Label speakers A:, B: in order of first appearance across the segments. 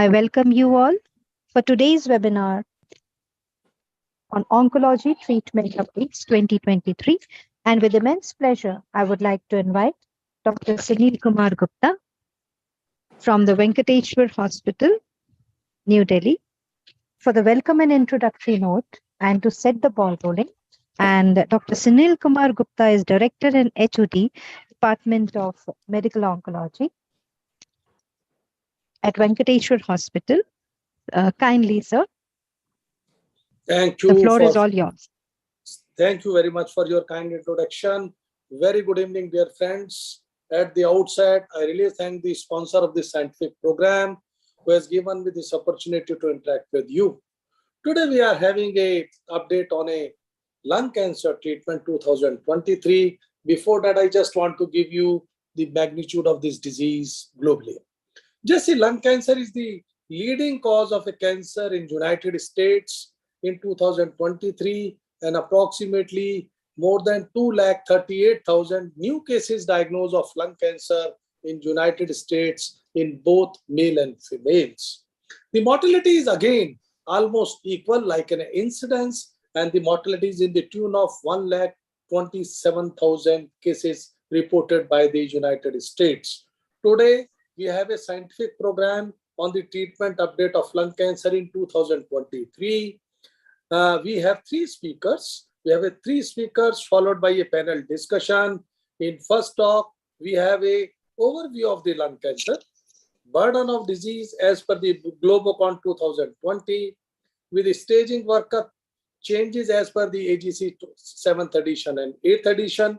A: I welcome you all for today's webinar on Oncology Treatment Updates 2023. And with immense pleasure, I would like to invite Dr. Sunil Kumar Gupta from the Venkateshwar Hospital, New Delhi, for the welcome and introductory note and to set the ball rolling. And Dr. Sunil Kumar Gupta is Director in HOD, Department of Medical Oncology at Venkateshwar Hospital. Kindly, sir.
B: Thank
A: The
B: you
A: floor is all yours.
B: Thank you very much for your kind introduction. Very good evening, dear friends. At the outset, I really thank the sponsor of this scientific program who has given me this opportunity to interact with you. Today, we are having a update on a lung cancer treatment 2023. Before that, I just want to give you the magnitude of this disease globally. Just see, lung cancer is the leading cause of a cancer in United States in 2023, and approximately more than 238,000 new cases diagnosed of lung cancer in United States in both male and females. The mortality is again almost equal, like an incidence, and the mortality is in the tune of 127,000 cases reported by the United States. Today, we have a scientific program on the treatment update of lung cancer in 2023. We have three speakers. We have three speakers followed by a panel discussion. In first talk, we have a overview of the lung cancer, burden of disease as per the Globocon 2020, with the staging workup changes as per the AGC 7th edition and 8th edition,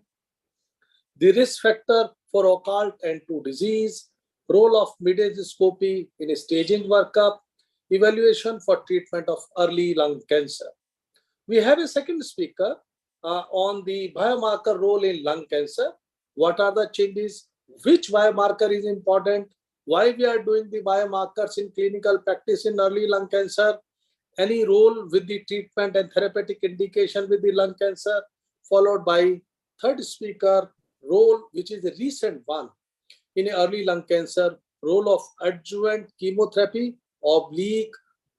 B: the risk factor for occult and two disease, role of midendoscopy in a staging workup, evaluation for treatment of early lung cancer. We have a second speaker on the biomarker role in lung cancer. What are the changes? Which biomarker is important? Why we are doing the biomarkers in clinical practice in early lung cancer? Any role with the treatment and therapeutic indication with the lung cancer? Followed by third speaker, role, which is a recent one in early lung cancer, role of adjuvant chemotherapy, oblique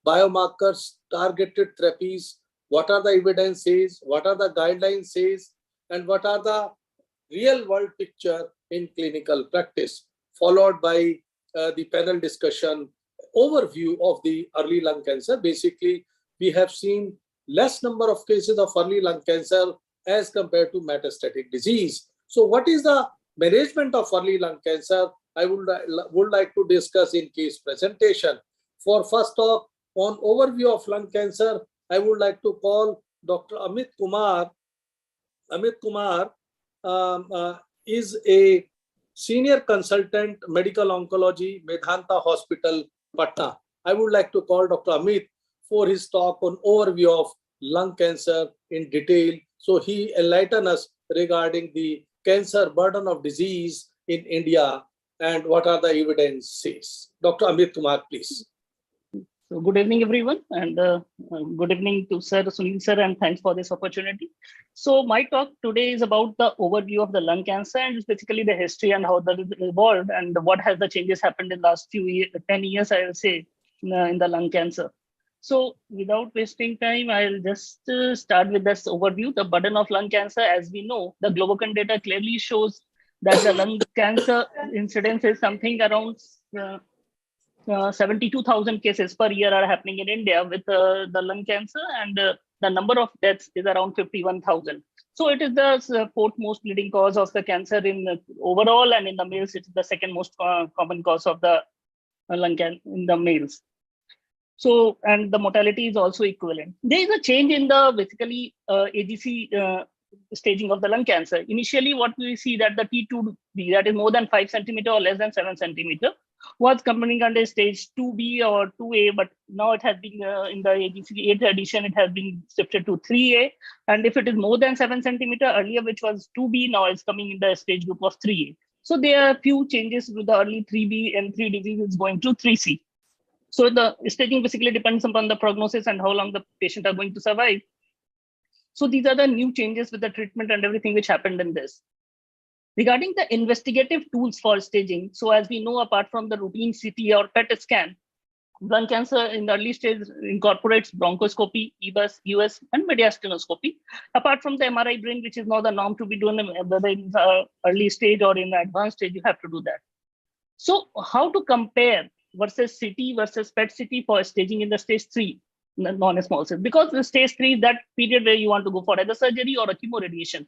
B: biomarkers, targeted therapies. What are the evidence says, what are the guidelines says, and what are the real world picture in clinical practice, followed by the panel discussion, overview of the early lung cancer. Basically, we have seen less number of cases of early lung cancer as compared to metastatic disease. So what is the management of early lung cancer? I would like to discuss in case presentation. For first talk on overview of lung cancer, I would like to call Dr. Amit Kumar. Amit Kumar is a senior consultant medical oncology, Medhanta Hospital, Patna. I would like to call Dr. Amit for his talk on overview of lung cancer in detail. So he enlighten us regarding the cancer burden of disease in India and what are the evidences. Dr. Amit Kumar, please.
C: So good evening, everyone, and good evening to Sir Sunil sir, and thanks for this opportunity. So my talk today is about the overview of the lung cancer, and it's basically the history and how that evolved and what has the changes happened in the last 10 years, I will say, in the lung cancer. So without wasting time, I'll just start with this overview. The burden of lung cancer, as we know, the Globocon data clearly shows that the lung cancer incidence is something around 72,000 cases per year are happening in India with the lung cancer, and the number of deaths is around 51,000. So it is the fourth most leading cause of the cancer in overall, and in the males, it's the second most common cause of the lung cancer in the males. So, and the mortality is also equivalent. There is a change in the basically AGC staging of the lung cancer. Initially, what we see that the T2B, that is more than 5 centimeter or less than 7 centimeter, was coming under stage 2B or 2A, but now it has been in the AGC 8th edition, it has been shifted to 3A. And if it is more than 7 centimeter earlier, which was 2B, now it's coming in the stage group of 3A. So there are few changes with the early 3B and 3 disease is going to 3C. So the staging basically depends upon the prognosis and how long the patient are going to survive. So these are the new changes with the treatment and everything which happened in this. Regarding the investigative tools for staging, so as we know, apart from the routine CT or PET scan, Lung cancer in the early stage incorporates bronchoscopy, EBUS, US, and mediastinoscopy. Apart from the MRI brain, which is now the norm to be done, whether in the early stage or in the advanced stage, you have to do that. So how to compare versus CT versus PET-CT for staging in the stage 3 non-small cell? Because the stage 3 is that period where you want to go for either surgery or a chemoradiation,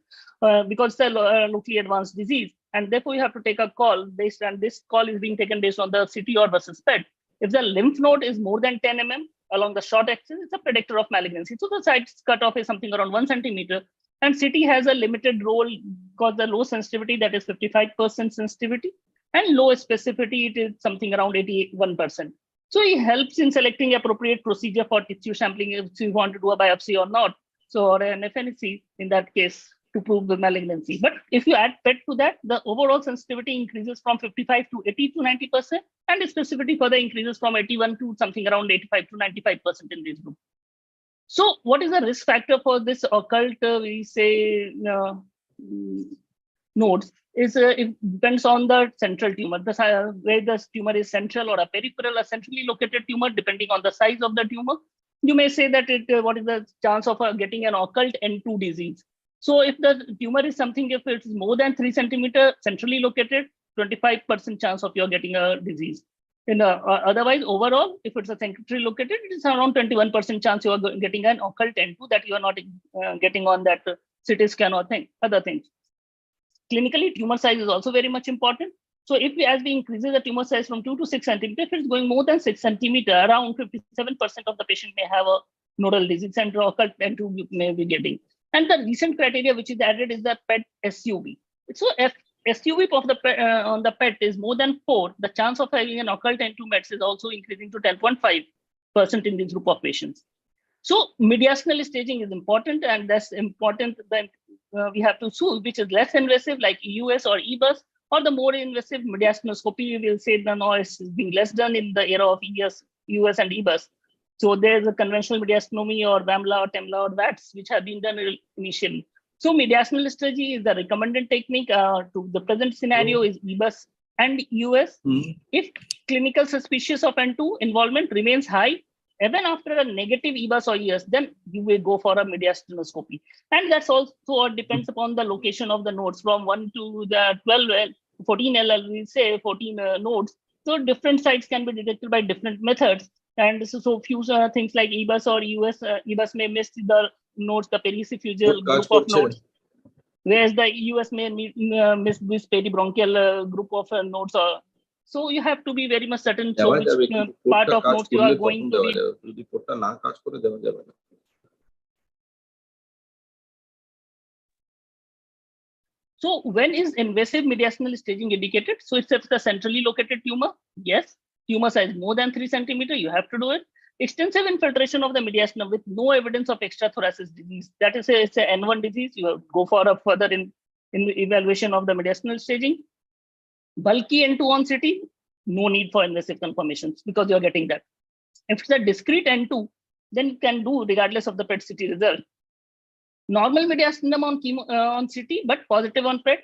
C: because it's a locally advanced disease, and therefore you have to take a call based on this call is being taken based on the CT or versus PET. If the lymph node is more than 10 mm along the short axis, it's a predictor of malignancy. So the size cutoff is something around 1 centimeter, and CT has a limited role because the low sensitivity, that is 55% sensitivity, and low specificity, it is something around 81%. So it helps in selecting appropriate procedure for tissue sampling if you want to do a biopsy or not. So, or an FNC in that case to prove the malignancy. But if you add PET to that, the overall sensitivity increases from 55 to 80 to 90%, and specificity further increases from 81 to something around 85 to 95% in this group. So what is the risk factor for this occult, we say, nodes? It depends on the central tumor, where the tumor is central or a peripheral or centrally located tumor, depending on the size of the tumor. You may say that what is the chance of getting an occult N2 disease? So if the tumor is something, if it's more than 3 centimeter centrally located, 25% chance of you're getting a disease. Otherwise, overall, if it's a centrally located, it is around 21% chance you are getting an occult N2, that you are not getting on that CT scan or other things. Clinically, tumor size is also very much important. So if as we increase the tumor size from 2 to 6 centimeter, if it's going more than 6 centimeter, around 57% of the patient may have a nodal disease center or occult N2 you may be getting. And the recent criteria which is added is the PET SUV. So if SUV of the on the PET is more than 4, the chance of having an occult N2 mets is also increasing to 10.5% in this group of patients. So mediastinal staging is important, and that's important that we have to choose which is less invasive, like EUS or EBUS, or the more invasive mediastinoscopy. We will say the noise is being less done in the era of EUS and EBUS. So there's a conventional mediastomy or VAMLA or TEMLA or VATS, which have been done initially. So mediastinal strategy is the recommended technique to the present scenario is EBUS and EUS. If clinical suspicious of N2 involvement remains high, even after a negative EBUS or EUS, then you will go for a mediastinoscopy. And that's also depends upon the location of the nodes from 1 to the 12, 14 LL, we say 14 nodes. So different sites can be detected by different methods. And so few things like EBUS or EUS, EBUS may miss the nodes, the periphyseal group of nodes, whereas the EUS may miss this peribronchial group of nodes. So you have to be very much certain so which part of nodes you are going to be. So when is invasive mediastinal staging indicated? So it's a centrally located tumor. Yes. Tumor size more than 3 centimeter, you have to do it. Extensive infiltration of the mediastinum with no evidence of extrathoracic disease. That is it's a N1 disease. You go for a further in evaluation of the mediastinal staging. Bulky N2 on CT, no need for invasive confirmations because you're getting that. If it's a discrete N2, then you can do regardless of the PET-CT result. Normal mediastinum on CT, but positive on PET,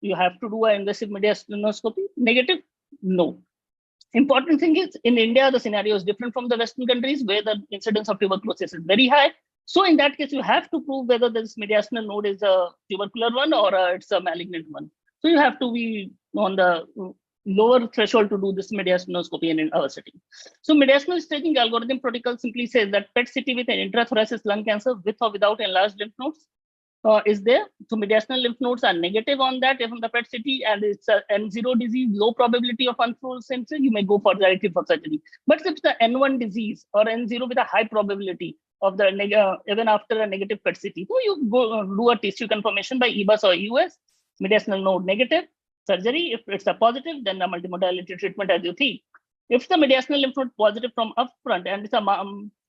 C: you have to do an invasive mediastinoscopy. Negative, no. Important thing is in India, the scenario is different from the Western countries where the incidence of tuberculosis is very high. So in that case, you have to prove whether this mediastinal node is a tubercular one or it's a malignant one. So you have to be on the lower threshold to do this mediastinoscopy in our setting. So mediastinal staging algorithm protocol simply says that PET-CT with an intrathoracic lung cancer with or without enlarged lymph nodes is there. So mediastinal lymph nodes are negative on that from the PET-CT, and it's a N0 disease, low probability of unfluorescence, you may go for directly for surgery. But if it's the N1 disease or N0 with a high probability of the even after a negative PET-CT, so you go do a tissue confirmation by EBUS or EUS, mediastinal node negative, surgery. If it's a positive, then a multimodality treatment as you think. If the mediastinal lymph node positive from upfront and it's a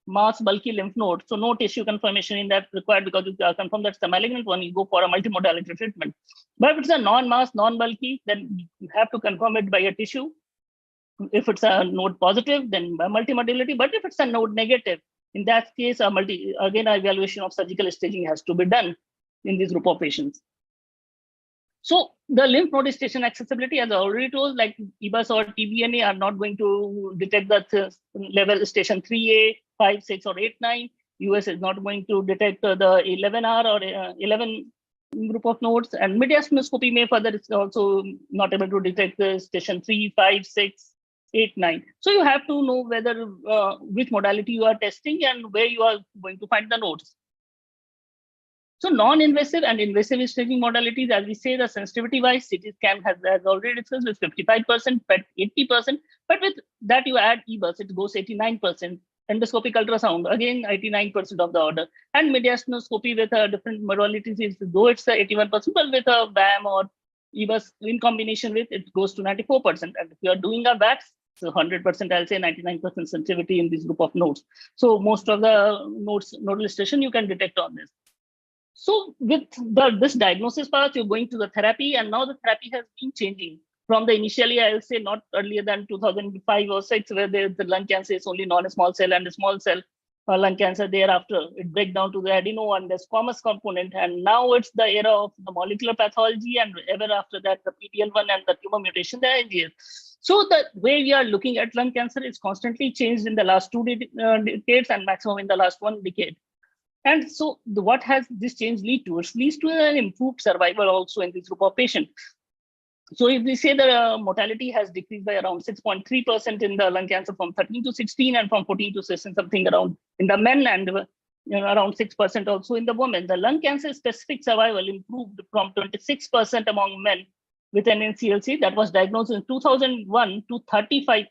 C: mass bulky lymph node, so no tissue confirmation in that required because you confirm that's the malignant one, you go for a multimodality treatment. But if it's a non-mass, non-bulky, then you have to confirm it by a tissue. If it's a node positive, then by multimodality. But if it's a node negative, in that case, again, evaluation of surgical staging has to be done in this group of patients. So the lymph node station accessibility, as I already told, like EBUS or TBNA are not going to detect the level station 3A, 5, 6, or 8, 9. US is not going to detect the 11R or 11 group of nodes, and mediastinoscopy may further is also not able to detect the station 3, 5, 6, 8, 9. So you have to know whether which modality you are testing and where you are going to find the nodes. So non-invasive and invasive staging modalities, as we say, the sensitivity-wise, CT scan has already discussed with 55%, PET 80%, but with that you add EBUS, it goes 89%. Endoscopic ultrasound, again 89% of the order. And mediastinoscopy with different modalities, is though it's 81%, but with a VAM or EBUS in combination with, it goes to 94%. And if you are doing a VAX, so 100%, I'll say 99% sensitivity in this group of nodes. So most of the nodes, nodal station you can detect on this. So with this diagnosis path, you're going to the therapy, and now the therapy has been changing from the initially, I'll say not earlier than 2005 or 6, where the lung cancer is only non-small cell and small cell lung cancer. Thereafter, it breaks down to the adeno and the squamous component. And now it's the era of the molecular pathology, and ever after that, the PD-L1 and the tumor mutation, the NGS. So the way we are looking at lung cancer is constantly changed in the last 2 decades and maximum in the last 1 decade. And so what has this change lead to? It leads to an improved survival also in this group of patients. So if we say the mortality has decreased by around 6.3% in the lung cancer from 13 to 16 and from 14 to 16, something around in the men, and around 6% also in the women. The lung cancer specific survival improved from 26% among men with an NCLC that was diagnosed in 2001 to 35%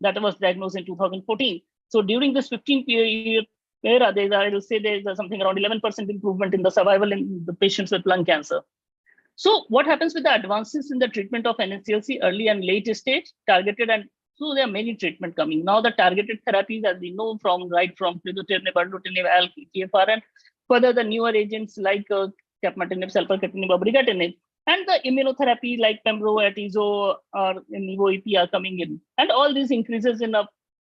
C: that was diagnosed in 2014. So during this 15-year era, I will say there's something around 11% improvement in the survival in the patients with lung cancer. So what happens with the advances in the treatment of NSCLC early and late stage, targeted, and so there are many treatment coming. Now the targeted therapies, as we know, from crizotinib, erlotinib, ALK, EGFR, and further the newer agents like capmatinib, selpercatinib, brigatinib, and the immunotherapy like pembro, atizo, or nivo-ipi are coming in. And all these increases in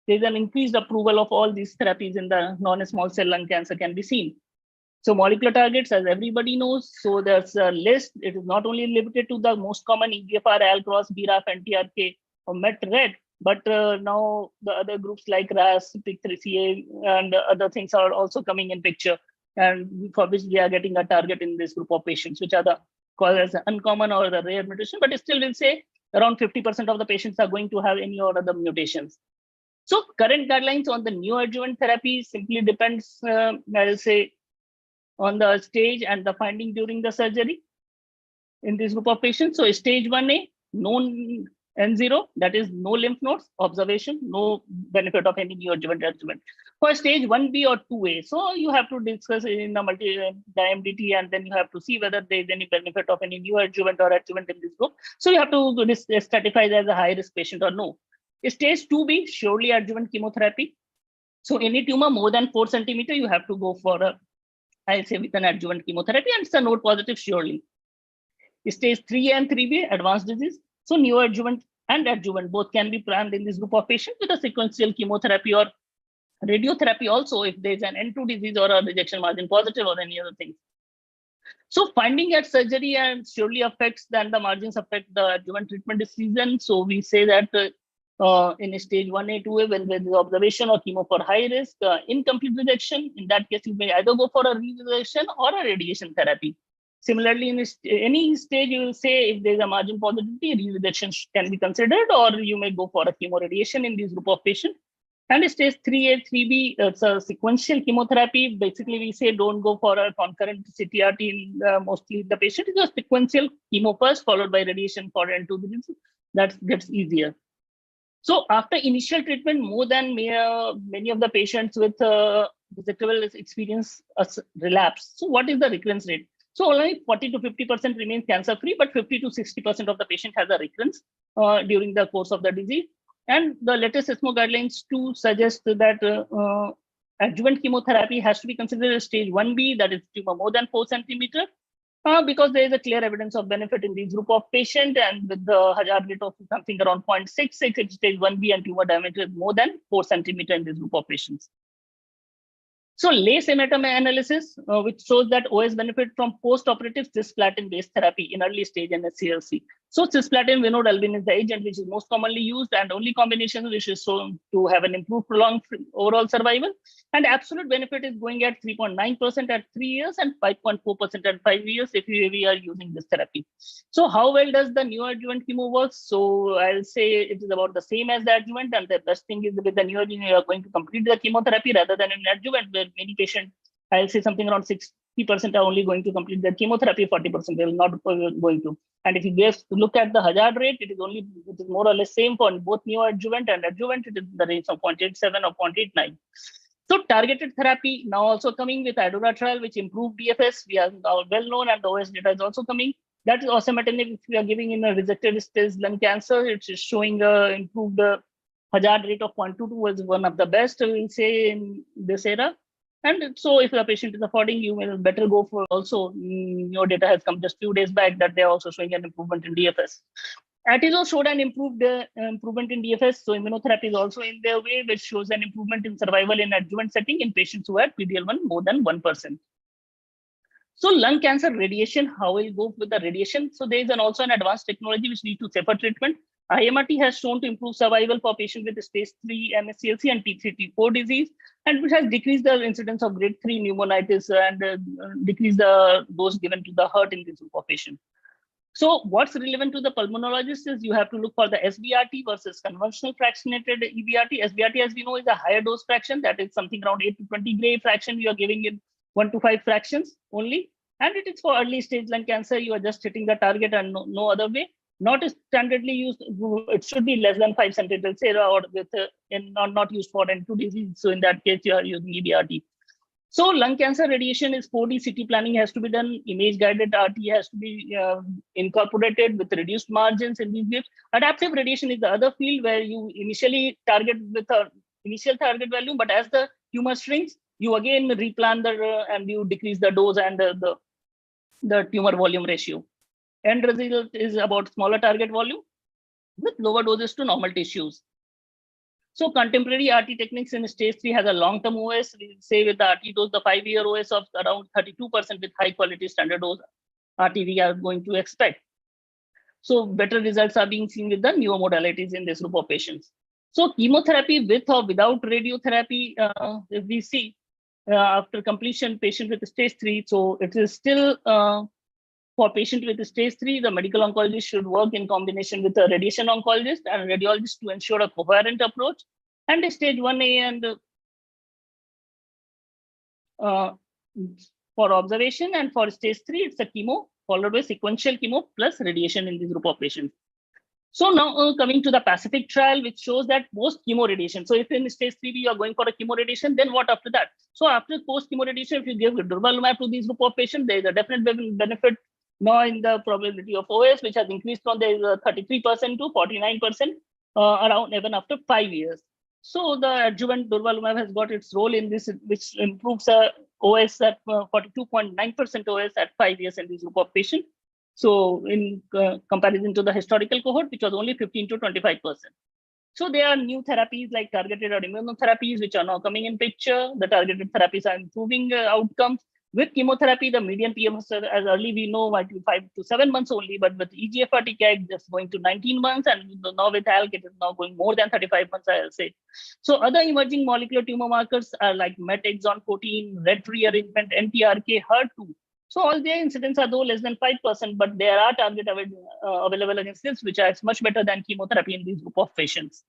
C: there's an increased approval of all these therapies in the non-small cell lung cancer can be seen. So molecular targets, as everybody knows, so there's a list. It is not only limited to the most common EGFR, ALK-ROS, BRAF, NTRK, or MET-RED, but now the other groups like RAS, PIK3CA, and other things are also coming in picture, and for which we are getting a target in this group of patients, which are the called as uncommon or the rare mutation, but still we'll say around 50% of the patients are going to have any or other mutations. So current guidelines on the neoadjuvant therapy simply depends, I'll say, on the stage and the finding during the surgery in this group of patients. So stage 1A, no N0, that is no lymph nodes, observation, no benefit of any neoadjuvant adjuvant. For stage 1B or 2A, so you have to discuss in the MDT, and then you have to see whether there is any benefit of any neoadjuvant or adjuvant in this group. So you have to stratify as a high risk patient or no. Stage 2B, surely adjuvant chemotherapy. So any tumor more than 4 centimeter, you have to go for a, I'll say, with an adjuvant chemotherapy, and it's a node positive surely. Stage 3 and 3B, advanced disease. So neoadjuvant and adjuvant both can be planned in this group of patients with a sequential chemotherapy or radiotherapy also if there's an N2 disease or a rejection margin positive or any other thing. So finding at surgery and surely affects, then the margins affect the adjuvant treatment decision. So we say that in stage 1A, 2A, when there is observation or chemo for high risk, incomplete rejection, in that case, you may either go for a resection or a radiation therapy. Similarly, in any stage, you will say if there is a margin positivity, resection can be considered, or you may go for a chemoradiation in this group of patients. And stage 3A, 3B, it's a sequential chemotherapy. Basically, we say don't go for a concurrent CTRT in mostly the patient. It's a sequential chemo first, followed by radiation for N2 disease. That gets easier. So after initial treatment, more than many of the patients with resectable experience relapse. So what is the recurrence rate? So only 40 to 50% remains cancer-free, but 50 to 60% of the patient has a recurrence during the course of the disease. And the latest ESMO guidelines too suggest that adjuvant chemotherapy has to be considered as stage 1B, that is tumor more than 4 centimeter. Because there is a clear evidence of benefit in this group of patients, and with the hazard rate of something around 0.66, it's stage 1B, and tumor diameter is more than 4 centimeter in this group of patients. So LACE meta-analysis, which shows that OS benefit from post-operative cisplatin-based therapy in early stage NSCLC. So cisplatin, we know Dalbin is the agent which is most commonly used and only combination which is shown to have an improved prolonged overall survival. And absolute benefit is going at 3.9% at 3 years and 5.4% at 5 years if we are using this therapy. So how well does the neoadjuvant chemo work? So I'll say it is about the same as the adjuvant, and the best thing is with the neoadjuvant, you are going to complete the chemotherapy rather than in adjuvant, where many patients, I'll say something around 60% are only going to complete their chemotherapy, 40% they will not going to. And if you just look at the hazard rate, it is more or less same for both neoadjuvant and adjuvant. It is in the range of 0.87 or 0.89. So targeted therapy now also coming with ADAURA trial, which improved DFS. We are now well known, and the OS data is also coming. That is osimertinib, if we are giving in a resected stage lung cancer, it is showing improved hazard rate of 0.22, was one of the best, we'll say, in this era. And so if the patient is affording, you will better go for also, your data has come just few days back that they are also showing an improvement in DFS. Atizo showed an improvement in DFS. So immunotherapy is also in their way, which shows an improvement in survival in adjuvant setting in patients who had PD-L1 more than 1%. So lung cancer radiation, how will go with the radiation? So there is also an advanced technology which leads to safer treatment. IMRT has shown to improve survival for patients with stage 3 NSCLC and T3, T4 disease, and which has decreased the incidence of grade 3 pneumonitis and decreased the dose given to the heart in this group of patients. So what's relevant to the pulmonologist is you have to look for the SBRT versus conventional fractionated EBRT. SBRT, as we know, is a higher dose fraction. That is something around 8 to 20 gray fraction. You are giving it 1 to 5 fractions only. And it is for early stage lung cancer. You are just hitting the target and no other way. Not standardly used. It should be less than 5 centimeters, or with not used for N2 disease. So in that case, you are using EBRT. So lung cancer radiation is 4D CT planning has to be done. Image guided RT has to be incorporated with reduced margins in these groups. Adaptive radiation is the other field where you initially target with a initial target value, but as the tumor shrinks, you again replan and you decrease the dose and the tumor volume ratio. End result is about smaller target volume with lower doses to normal tissues. So contemporary RT techniques in stage 3 has a long-term OS. We say with the RT dose, the 5-year OS of around 32% with high quality standard dose RT we are going to expect. So better results are being seen with the newer modalities in this group of patients. So chemotherapy with or without radiotherapy, if we see after completion patient with stage 3, so it is still for patient with stage 3, the medical oncologist should work in combination with a radiation oncologist and radiologist to ensure a coherent approach. And stage 1A and for observation, and for stage 3, it's a chemo followed by sequential chemo plus radiation in this group of patients. So now coming to the Pacific trial, which shows that post chemo radiation. So if in stage 3 you are going for a chemo radiation, then what after that? So after post chemo radiation, if you give durvalumab to this group of patients, there is a definite benefit now in the probability of OS, which has increased from there is 33% to 49% around even after 5 years. So the adjuvant durvalumab has got its role in this, which improves OS at 42.9% OS at 5 years in this group of patients. So in comparison to the historical cohort, which was only 15 to 25%. So there are new therapies like targeted or immunotherapies, which are now coming in picture. The targeted therapies are improving outcomes. With chemotherapy, the median PFS, as early we know, might be 5 to 7 months only, but with EGFR TKI, just going to 19 months, and now with ALK, it is now going more than 35 months, I'll say. So other emerging molecular tumor markers are like MET exon 14, red rearrangement, NTRK, HER2. So all their incidents are though less than 5%, but there are target available against this, which are much better than chemotherapy in this group of patients.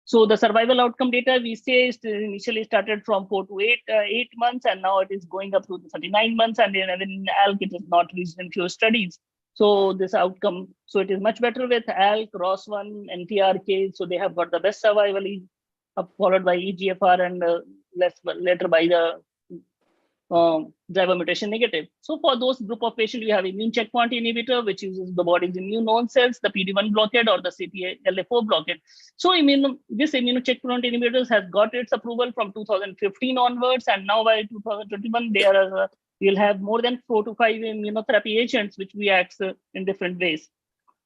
C: So the survival outcome data we say initially started from 4 to 8 months, and now it is going up to 39 months, and even in ALK it is not reached in few studies. So this outcome, so it is much better with ALK, ROS1, NTRK. So they have got the best survival, followed by EGFR, and later by the driver mutation negative. So for those group of patients, we have immune checkpoint inhibitor, which uses the body's immune known cells, the PD-1 blockade or the CTLA4 blockade. So this immune checkpoint inhibitors has got its approval from 2015 onwards, and now by 2021, we'll have more than 4 to 5 immunotherapy agents, which we act in different ways.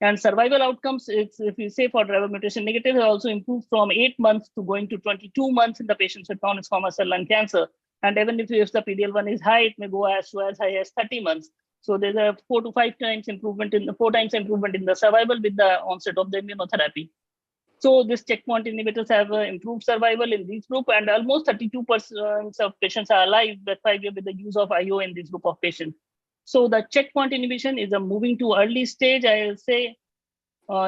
C: And survival outcomes, it's, if you say for driver mutation negative, also improved from 8 months to going to 22 months in the patients with non-squamous cell lung cancer. And even if the PD-L1 is high, it may go as high as 30 months. So there's a 4 to 5 times improvement in the survival with the onset of the immunotherapy. So this checkpoint inhibitors have improved survival in this group, and almost 32% of patients are alive at 5 years with the use of IO in this group of patients. So the checkpoint inhibition is a moving to early stage, I will say,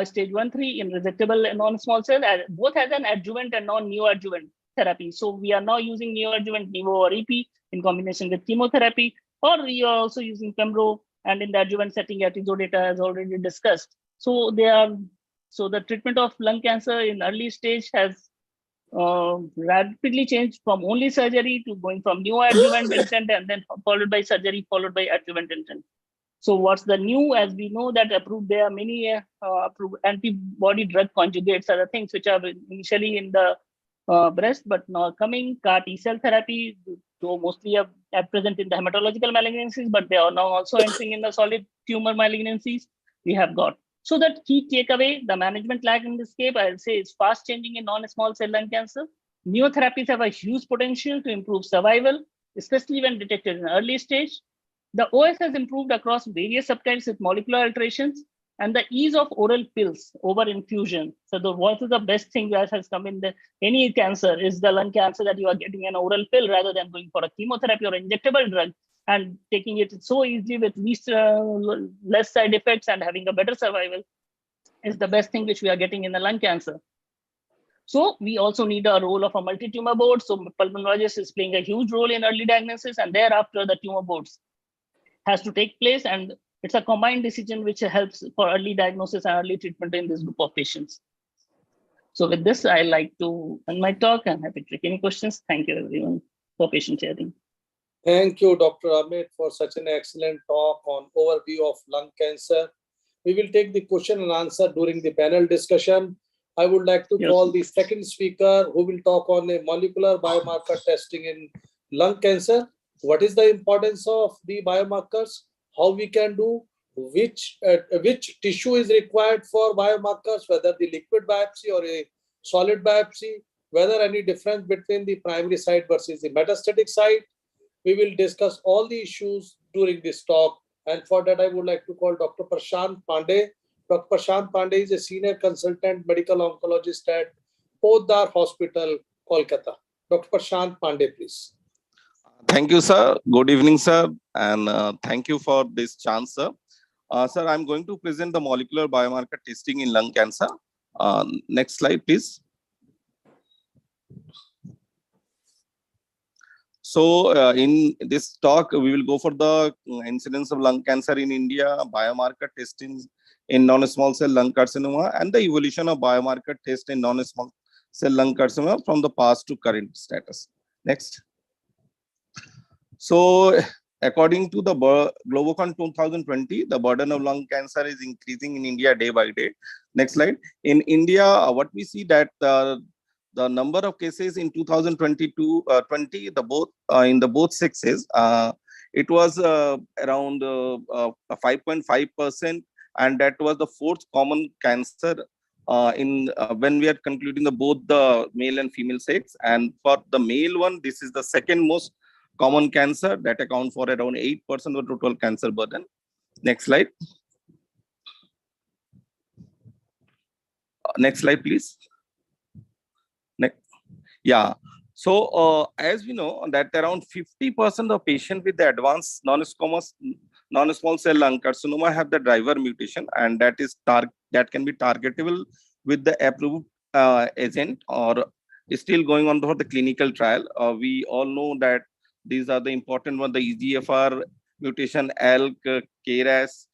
C: stage 1-3 in resectable non-small cell, both as an adjuvant and non-neoadjuvant therapy. So we are now using neoadjuvant Nivo or EP in combination with chemotherapy, or we are also using Pembro, and in the adjuvant setting, Atizodata as already discussed. So the treatment of lung cancer in early stage has rapidly changed from only surgery to going from neoadjuvant intent and then followed by surgery, followed by adjuvant intent. So what's the new? As we know that there are many approved antibody drug conjugates are the things which are initially in the breast, but now coming CAR T-cell therapy, though mostly are present in the hematological malignancies, but they are now also entering in the solid tumor malignancies we have got. So that key takeaway, the management landscape, I'll say, is fast changing in non-small cell lung cancer. Neotherapies have a huge potential to improve survival, especially when detected in early stage. The OS has improved across various subtypes with molecular alterations, and the ease of oral pills over infusion. So what is the best thing that has come in any cancer is the lung cancer, that you are getting an oral pill rather than going for a chemotherapy or injectable drug and taking it so easily with less side effects and having a better survival is the best thing which we are getting in the lung cancer. So we also need a role of a multi-tumor board. So pulmonologist is playing a huge role in early diagnosis, and thereafter the tumor boards has to take place, and it's a combined decision which helps for early diagnosis and early treatment in this group of patients. So with this, I like to end my talk. I'm happy to take any questions. Thank you everyone for patient sharing.
B: Thank you, Dr. Amit, for such an excellent talk on overview of lung cancer. We will take the question and answer during the panel discussion. I would like to call the second speaker who will talk on a molecular biomarker testing in lung cancer. What is the importance of the biomarkers? How we can do? Which tissue is required for biomarkers? Whether the liquid biopsy or a solid biopsy? Whether any difference between the primary site versus the metastatic site? We will discuss all the issues during this talk. And for that, I would like to call Dr. Prashant Pandey. Dr. Prashant Pandey is a senior consultant medical oncologist at Poddar Hospital, Kolkata. Dr. Prashant Pandey, please.
D: Thank you, sir. Good evening, sir. And thank you for this chance, sir. Sir, I'm going to present the molecular biomarker testing in lung cancer. Next slide, please. So in this talk, we will go for the incidence of lung cancer in India, biomarker testing in non-small cell lung carcinoma, and the evolution of biomarker test in non-small cell lung carcinoma from the past to current status. Next. So according to the Globocon 2020, the burden of lung cancer is increasing in India day by day. Next slide. In India, what we see that the number of cases in 2022 in the both sexes, it was around 5.5%, and that was the fourth common cancer when we are concluding both the male and female sex. And for the male one, this is the second most common cancer that account for around 8% of total cancer burden. Next slide. Next slide, please. Next. Yeah. So as we know that around 50% of patients with the advanced non-small cell lung carcinoma have the driver mutation, and that can be targetable with the approved agent or is still going on for the clinical trial. We all know that these are the important ones: the EGFR mutation, ALK, KRAS,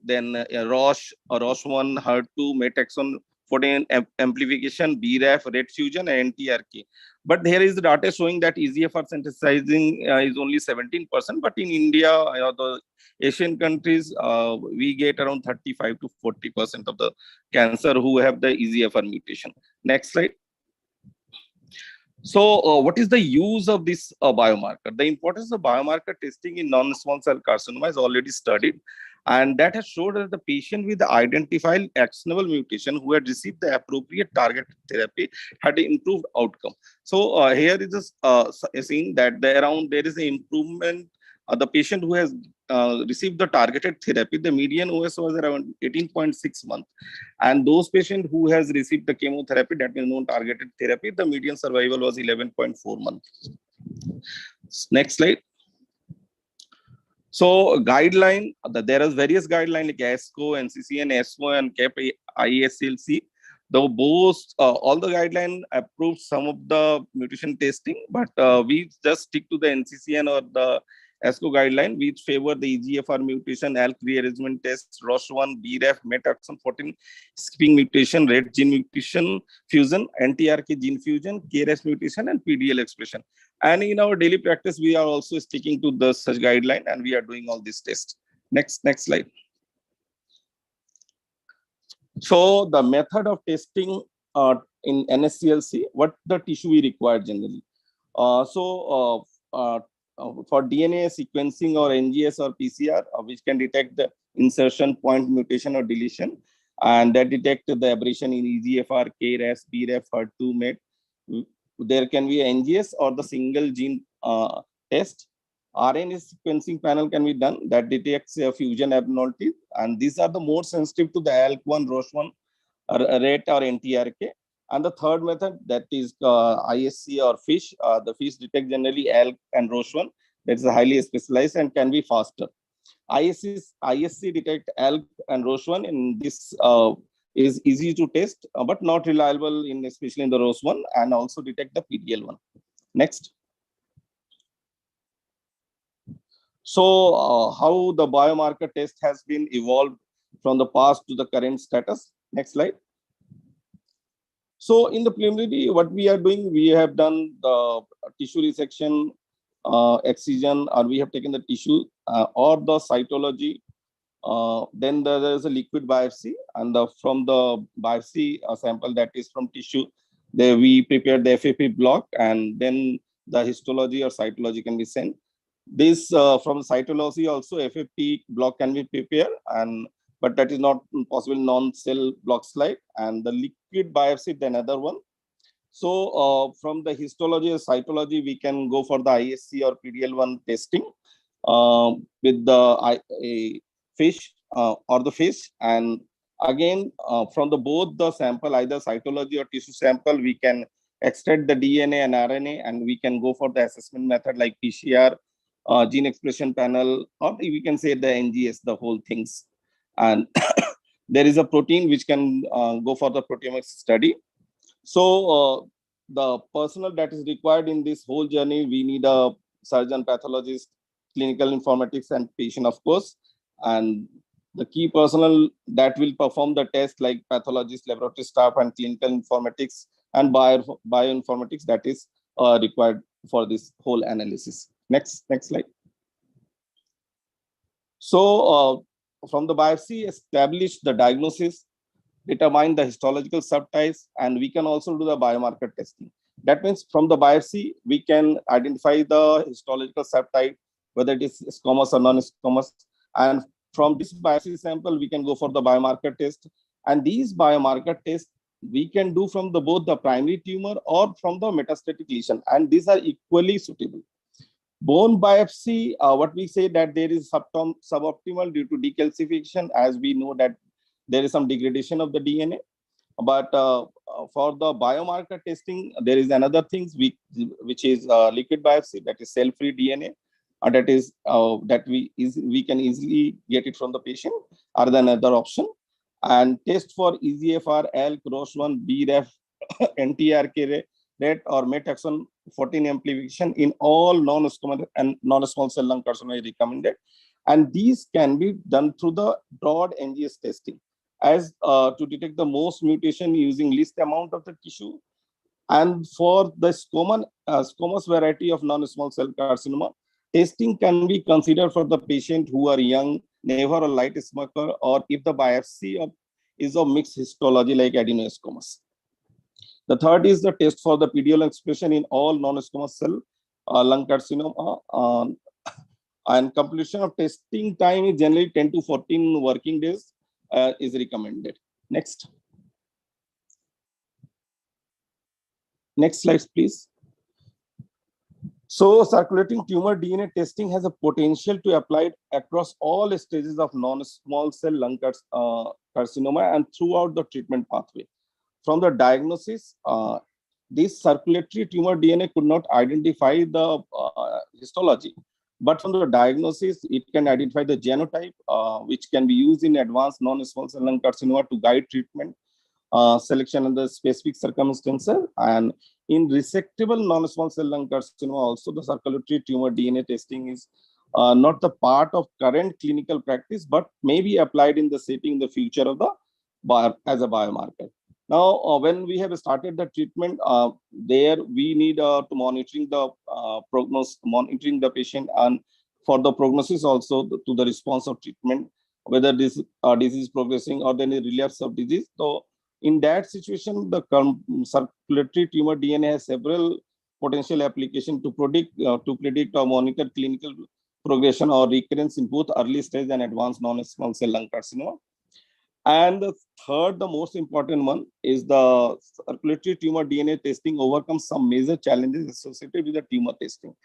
D: then ROS1, HER2, MET exon 14 amplification, BRAF, RET fusion, and NTRK. But there is data showing that EGFR synthesizing is only 17%, but in India or the Asian countries, we get around 35 to 40% of the cancer who have the EGFR mutation. Next slide. So what is the use of this biomarker? The importance of biomarker testing in non-small cell carcinoma is already studied. And that has showed that the patient with the identified actionable mutation who had received the appropriate target therapy had improved outcome. So here is a scene that there is an improvement. The patient who has received the targeted therapy, the median OS was around 18.6 months. And those patients who has received the chemotherapy, that is non-targeted therapy, the median survival was 11.4 months. Next slide. So guideline, there is various guidelines like ASCO, NCCN, ESMO, and CAP ISLC. Though both all the guidelines approved some of the mutation testing, but we just stick to the NCCN or the ASCO guideline, which favor the EGFR mutation, ALK rearrangement test, ROS1, BRAF, MET-exon 14, skipping mutation, red gene mutation fusion, NTRK gene fusion, KRAS mutation, and PDL expression. And in our daily practice, we are also sticking to the such guideline, and we are doing all these tests. Next slide. So the method of testing in NSCLC, what the tissue we require generally. For DNA sequencing or NGS or PCR, which can detect the insertion point mutation or deletion, and that detect the aberration in EGFR, KRAS, BRAF, HER2, MET. There can be NGS or the single gene test. RNA sequencing panel can be done that detects fusion abnormalities, and these are the more sensitive to the ALK1, ROS1, RET or NTRK. And the third method, that is ISC or FISH. The FISH detect generally ALK and ROS1. That is highly specialized and can be faster. ISC detect ALK and ROS1, and this is easy to test, but not reliable in especially in the ROS1, and also detect the PDL1. Next. So how the biomarker test has been evolved from the past to the current status. Next slide. So in the preliminary, what we are doing, we have done the tissue resection, excision, or we have taken the tissue or the cytology. Then there is a liquid biopsy, and from the biopsy sample that is from tissue, there we prepare the FFP block, and then the histology or cytology can be sent. This from cytology also FFP block can be prepared, but that is not possible non-cell block slide, and the liquid biopsy the another one. So from the histology or cytology, we can go for the ISC or PDL1 testing with the FISH or the FISH, and again from the both the sample, either cytology or tissue sample, we can extract the DNA and RNA, and we can go for the assessment method like PCR, gene expression panel, or we can say the NGS, the whole things. And there is a protein which can go for the proteomics study. So the personnel that is required in this whole journey, we need a surgeon, pathologist, clinical informatics, and patient, of course. And the key personnel that will perform the test, like pathologist, laboratory staff, and clinical informatics and bioinformatics, that is required for this whole analysis. Next slide. So from the biopsy, establish the diagnosis, determine the histological subtypes, and we can also do the biomarker testing. That means from the biopsy, we can identify the histological subtype, whether it is squamous or non-squamous. And from this biopsy sample, we can go for the biomarker test. And these biomarker tests, we can do from both the primary tumor or from the metastatic lesion. And these are equally suitable. Bone biopsy, what we say that there is suboptimal due to decalcification, as we know that there is some degradation of the DNA. But for the biomarker testing, there is another thing which is liquid biopsy, that is cell-free DNA, that is that we can easily get it from the patient, other than another option. And test for EGFR, ALK, ROS1, BRAF, NTRK, RET, or MET-exon 14 amplification in all non-squamous and non-small cell lung carcinoma is recommended. And these can be done through the broad NGS testing, as to detect the most mutation using least amount of the tissue. And for the squamous variety of non-small cell carcinoma, testing can be considered for the patient who are young, never a light smoker, or if the biopsy is of mixed histology like adenosquamous. The third is the test for the PDL expression in all non-squamous cell lung carcinoma. And completion of testing time is generally 10 to 14 working days is recommended. Next. Next slide, please. So circulating tumor DNA testing has a potential to apply across all stages of non-small cell lung carcinoma and throughout the treatment pathway. From the diagnosis, this circulatory tumor DNA could not identify the histology, but from the diagnosis, it can identify the genotype, which can be used in advanced non-small cell lung carcinoma to guide treatment selection under specific circumstances. And in resectable non-small cell lung carcinoma, also the circulatory tumor DNA testing is not the part of current clinical practice, but may be applied in the setting in the future of the as a biomarker. Now, when we have started the treatment, there we need to monitoring the prognosis, monitoring the patient, and for the prognosis also to the response of treatment, whether this disease is progressing or then a relapse of disease. So in that situation, the circulatory tumor DNA has several potential applications to predict or monitor clinical progression or recurrence in both early stage and advanced non-small cell lung carcinoma. And the third, the most important one, is the circulatory tumor DNA testing overcomes some major challenges associated with the tumor testing,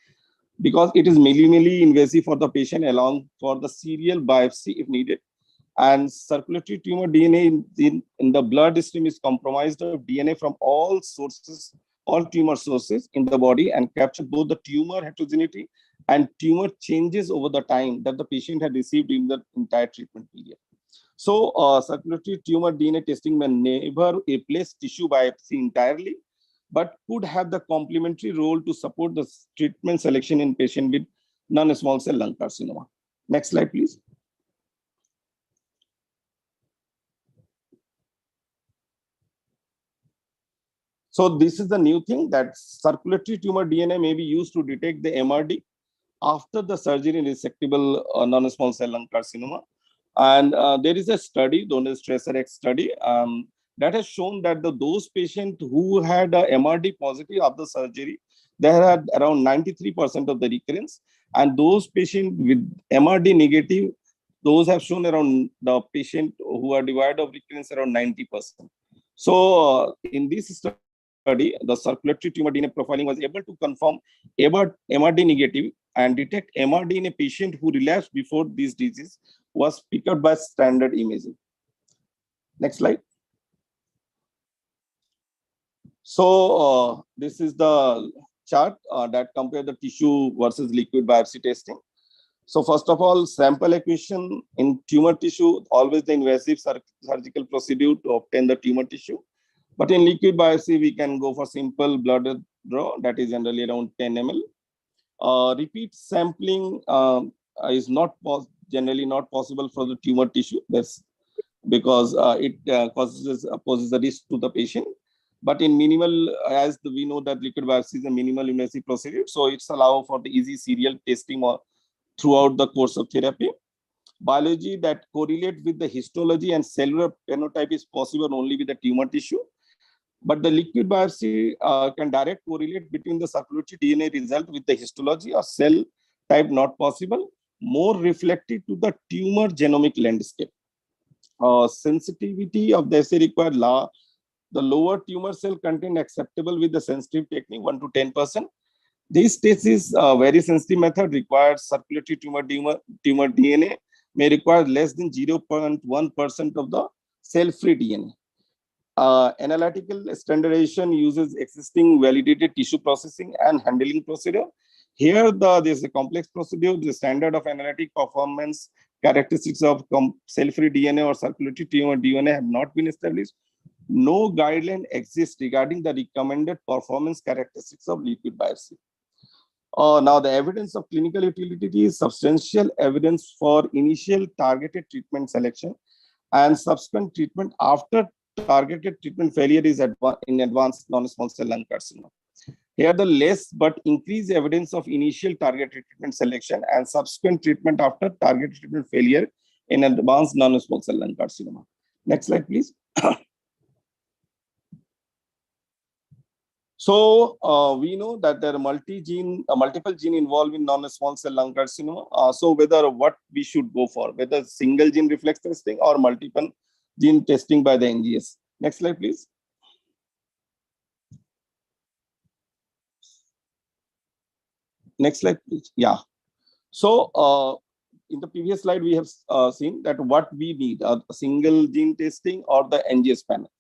D: because it is minimally invasive for the patient, along for the serial biopsy if needed. And circulatory tumor DNA in the blood stream is comprised of DNA from all sources, all tumor sources in the body, and capture both the tumor heterogeneity and tumor changes over the time that the patient had received in the entire treatment period. So circulatory tumor DNA testing may never replace tissue biopsy entirely, but could have the complementary role to support the treatment selection in patient with non-small cell lung carcinoma. Next slide, please. So this is the new thing, that circulatory tumor DNA may be used to detect the MRD after the surgery in resectable non-small cell lung carcinoma. And there is a study, known as TRACERx study, that has shown that those patients who had a MRD positive after surgery, they had around 93% of the recurrence. And those patients with MRD negative, those have shown around the patient who are devoid of recurrence around 90%. So in this study, the circulatory tumor DNA profiling was able to confirm MRD negative and detect MRD in a patient who relapsed before this disease was picked up by standard imaging. Next slide. So this is the chart that compares the tissue versus liquid biopsy testing. So first of all, sample acquisition in tumor tissue, always the invasive surgical procedure to obtain the tumor tissue. But in liquid biopsy, we can go for simple blood draw, that is generally around 10 ml. Repeat sampling is generally not possible for the tumor tissue. That's because it poses a risk to the patient. But in minimal, as we know that liquid biopsy is a minimal invasive procedure, so it's allow for the easy serial testing throughout the course of therapy. Biology that correlate with the histology and cellular phenotype is possible only with the tumor tissue. But the liquid biopsy can direct correlate between the circulatory DNA result with the histology or cell type not possible, more reflective to the tumor genomic landscape. Sensitivity of the assay required the lower tumor cell content acceptable with the sensitive technique 1 to 10%. This test is a very sensitive method, requires circulatory tumor DNA may require less than 0.1% of the cell-free DNA. Analytical standardization uses existing validated tissue processing and handling procedure. Here, there's a complex procedure. The standard of analytic performance characteristics of cell-free DNA or circulatory tumor DNA have not been established. No guideline exists regarding the recommended performance characteristics of liquid biopsy. Now, the evidence of clinical utility is substantial evidence for initial targeted treatment selection and subsequent treatment after targeted treatment failure is in advanced non-small cell lung carcinoma. Here, the less but increased evidence of initial targeted treatment selection and subsequent treatment after targeted treatment failure in advanced non-small cell lung carcinoma. Next slide, please. So we know that there are multiple gene involved in non-small cell lung carcinoma. So whether what we should go for, whether single gene reflex testing or multiple gene testing by the NGS. Next slide, please. Next slide, please. Yeah. So in the previous slide, we have seen that what we need, a single gene testing or the NGS panel.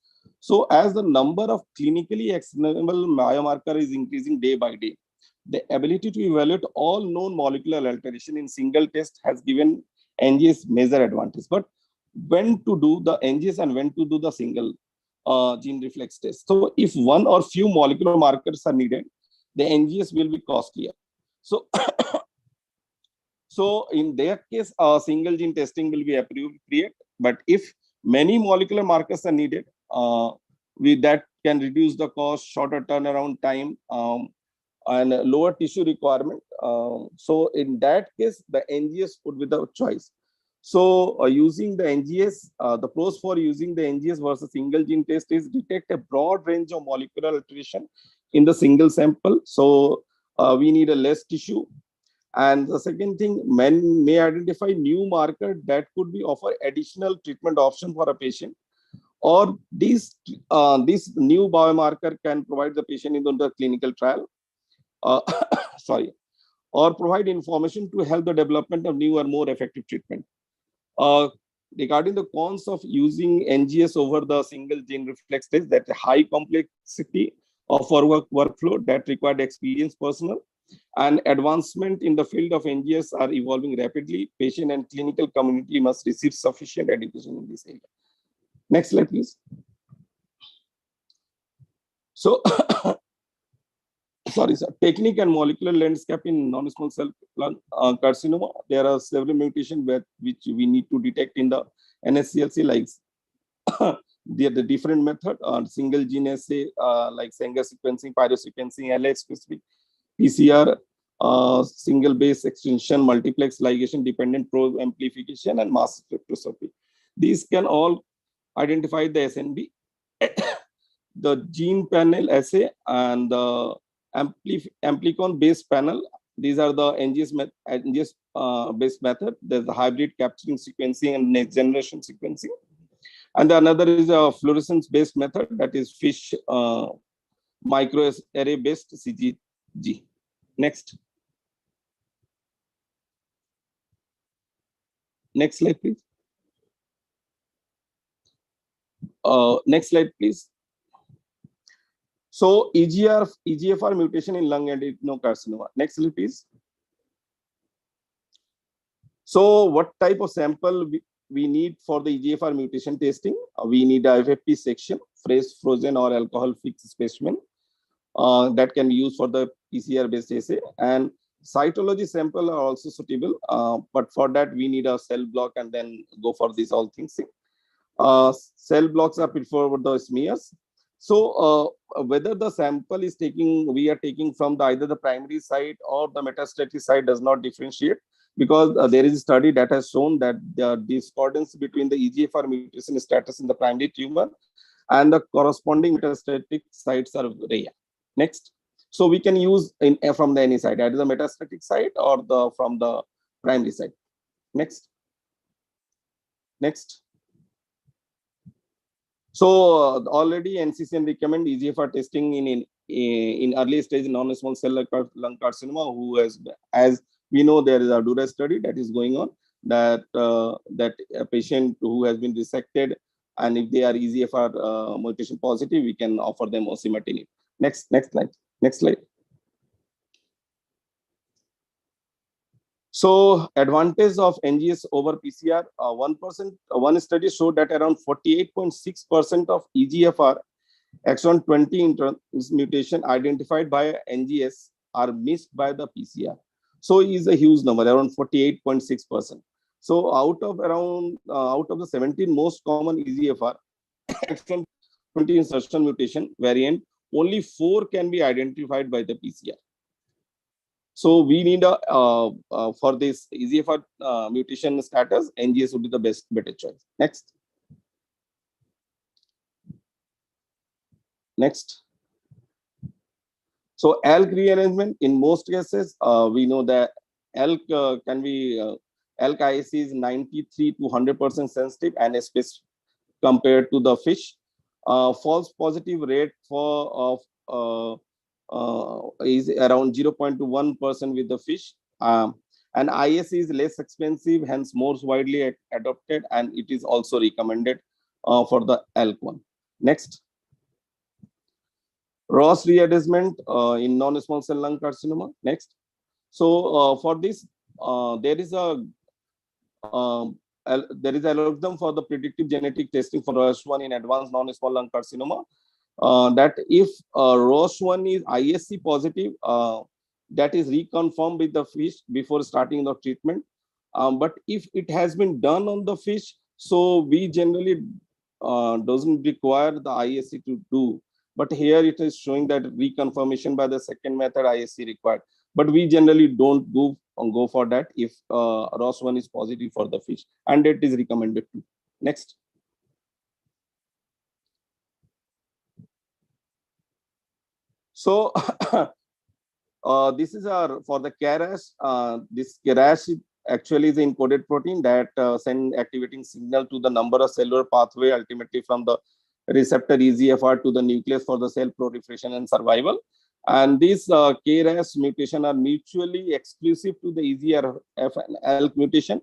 D: So as the number of clinically actionable biomarker is increasing day by day, the ability to evaluate all known molecular alteration in single test has given NGS major advantage. But when to do the NGS and when to do the single gene reflex test. So if one or few molecular markers are needed, the NGS will be costlier. So so in their case, single gene testing will be appropriate. But if many molecular markers are needed, that can reduce the cost, shorter turnaround time, and lower tissue requirement. So in that case, the NGS would be the choice. So using the NGS, the pros for using the NGS versus single gene test is detect a broad range of molecular alteration in the single sample. So we need a less tissue. And the second thing, men may identify new marker that could be offer additional treatment option for a patient, or this new biomarker can provide the patient in the clinical trial. Sorry, or provide information to help the development of new or more effective treatment. Uh, Regarding the cons of using NGS over the single gene reflex test, that high complexity of our workflow that required experienced personnel, and advancement in the field of NGS are evolving rapidly. Patient and clinical community must receive sufficient education in this area. Next slide, please. So, sorry, sir. Technique and molecular landscape in non-small cell lung carcinoma. There are several mutations which we need to detect in the NSCLC, like the different method, single gene assay, like Sanger sequencing, pyrosequencing, LH specific, PCR, single base extension, multiplex ligation dependent probe amplification, and mass spectroscopy. These can all identify the SNB. The gene panel assay and the amplicon based panel. These are the NGS based method. There's the hybrid capturing sequencing and next generation sequencing. And the another is a fluorescence based method, that is FISH microarray based CGG. Next. Next slide, please. Next slide, please. So EGFR mutation in lung adenocarcinoma. Next slide, please. So what type of sample we need for the EGFR mutation testing? We need a FFP section, fresh, frozen, or alcohol fixed specimen that can be used for the PCR based assay. And cytology sample are also suitable, but for that we need a cell block and then go for these all things. Cell blocks are preferred over the smears. So whether the sample is we are taking from either the primary site or the metastatic site does not differentiate, because there is a study that has shown that the discordance between the EGFR mutation status in the primary tumor and the corresponding metastatic sites are rare. Next. So we can use from the any site, either the metastatic site or from the primary site. Next. Next. So already NCCN recommend EGFR testing in early stage non-small cell lung carcinoma, who has, as we know, there is a DURA study that is going on, that that a patient who has been resected, and if they are EGFR mutation positive, we can offer them osimertinib. Next slide. Next slide. So advantage of NGS over PCR, one study showed that around 48.6% of EGFR exon 20 mutation identified by NGS are missed by the PCR. So it is a huge number, around 48.6%. So out of the 17 most common EGFR exon 20 insertion mutation variant, only 4 can be identified by the PCR. So we need for this EGFR mutation status, NGS would be the better choice. Next. Next. So ALK rearrangement in most cases, we know that ALK can be ALK IC is 93 to 100% sensitive and especially compared to the fish. False positive rate for of is around 0.1% with the fish. And IS is less expensive, hence more widely adopted, and it is also recommended for the ALK one. Next. Ross readjustment in non-small cell lung carcinoma. Next. So for this, there is a algorithm for the predictive genetic testing for ROS1 in advanced non-small lung carcinoma. That if ROS1 is ISC positive, that is reconfirmed with the fish before starting the treatment. But if it has been done on the fish, so we generally doesn't require the ISC to do. But here it is showing that reconfirmation by the second method ISC required. But we generally don't go for that if ROS1 is positive for the fish, and it is recommended too. Next. So this is our for the KRAS. This KRAS actually is an encoded protein that send activating signal to the number of cellular pathway ultimately from the receptor EGFR to the nucleus for the cell proliferation and survival. And these KRAS mutation are mutually exclusive to the EGFR and ALK mutation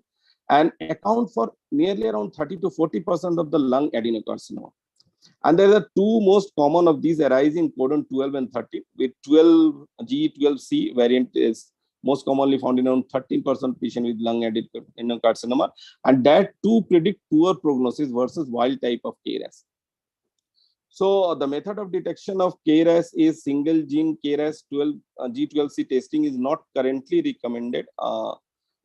D: and account for nearly around 30 to 40% of the lung adenocarcinoma. And there are two most common of these arising in codon 12 and 13, with 12 G12C variant is most commonly found in around 13% patient with lung adenocarcinoma, and that too predict poor prognosis versus wild type of KRAS. So the method of detection of KRAS is single gene KRAS 12 G12C testing is not currently recommended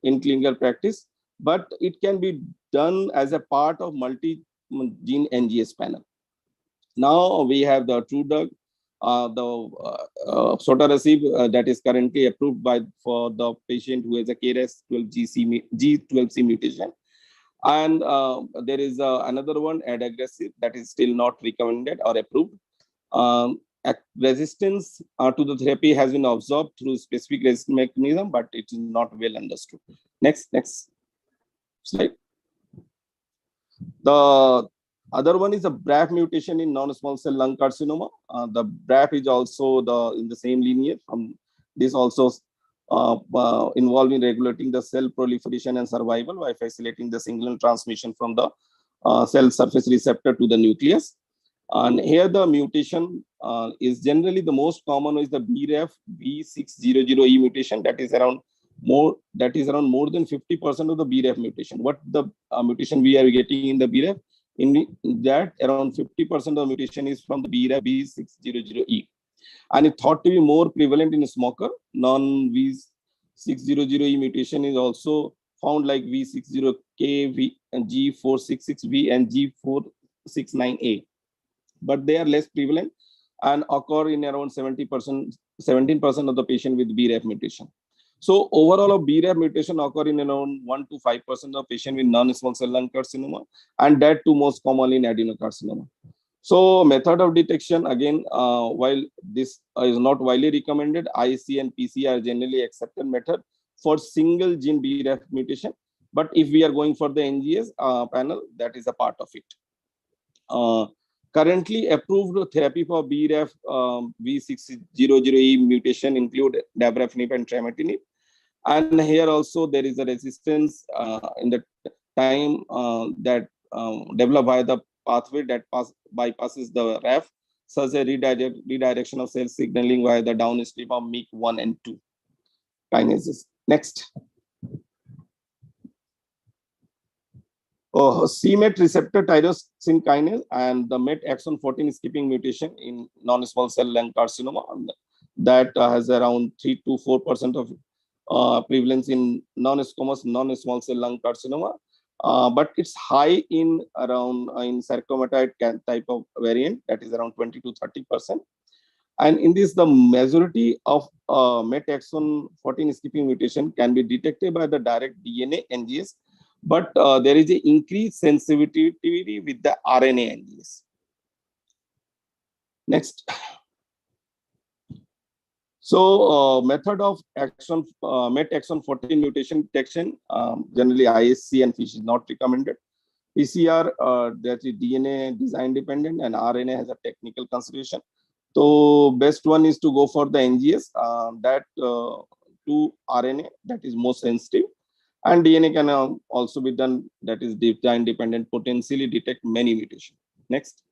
D: in clinical practice, but it can be done as a part of multi-gene NGS panel. Now we have the TrueDrug, the sotorasib that is currently approved for the patient who has a KRAS 12C mutation. And there is another one, adagrasib, that is still not recommended or approved. Resistance to the therapy has been observed through specific resistance mechanism, but it is not well understood. Next slide. The other one is a BRAF mutation in non-small cell lung carcinoma. The BRAF is also in the same lineage. This also involved in regulating the cell proliferation and survival by facilitating the signal transmission from the cell surface receptor to the nucleus. And here the mutation is generally the most common is the BRAF V600E mutation, that is around more than 50% of the BRAF mutation. What the mutation we are getting in the BRAF? In that around 50% of the mutation is from the BRAF V600E. And it's thought to be more prevalent in a smoker. Non-V600E mutation is also found like V60K, G466V, and G469A. But they are less prevalent and occur in around 17% of the patient with BRAF mutation. So overall, a BRAF mutation occur in around 1 to 5% of patient with non-small cell lung carcinoma, and that too most commonly in adenocarcinoma. So method of detection, again, while this is not widely recommended, IC and PC are generally accepted method for single gene BRAF mutation. But if we are going for the NGS panel, that is a part of it. Currently approved therapy for BRAF V600E mutation include dabrafenib and trametinib. And here also there is a resistance in the time that developed by the pathway that bypasses the RAF, such a redirection of cell signaling via the downstream of MEK1 and 2 kinases. Next. c-MET receptor tyrosine kinase and the MET exon 14 skipping mutation in non-small cell lung carcinoma that has around 3 to 4% of prevalence in non-squamous non-small cell lung carcinoma, but it's high in sarcomatoid type of variant, that is around 20 to 30%. And in this, the majority of MET exon 14 skipping mutation can be detected by the direct DNA NGS, but there is an increased sensitivity with the RNA NGS. Next. So method of action, MET exon 14 mutation detection, generally ISC and FISH is not recommended. PCR, that is DNA design dependent, and RNA has a technical consideration. So best one is to go for the NGS, that to RNA, that is more sensitive, and DNA can also be done, that is design dependent, potentially detect many mutations. Next.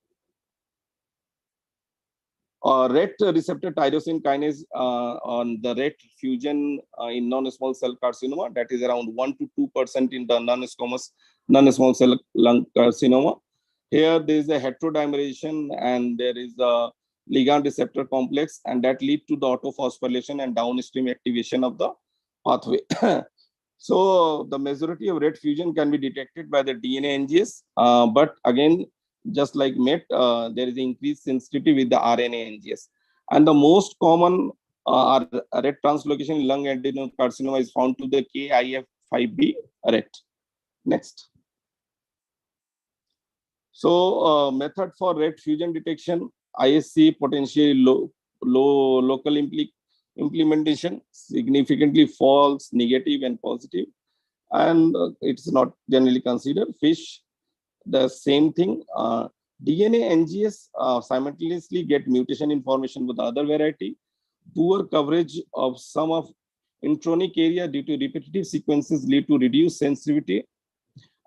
D: RET receptor tyrosine kinase on the RET fusion in non-small cell carcinoma, that is around 1 to 2% in the non-small cell lung carcinoma. Here there is a heterodimerization and there is a ligand receptor complex, and that lead to the autophosphorylation and downstream activation of the pathway. So the majority of RET fusion can be detected by the DNA NGS, but again, just like MET, there is increased sensitivity with the RNA NGS. And the most common RET translocation in lung adenocarcinoma is found to the KIF5B RET. Next. So method for RET fusion detection, ISC potentially low local implementation, significantly false, negative, and positive. And it's not generally considered. FISH, the same thing. DNA NGS simultaneously get mutation information with the other variety. Poor coverage of some of intronic area due to repetitive sequences lead to reduced sensitivity,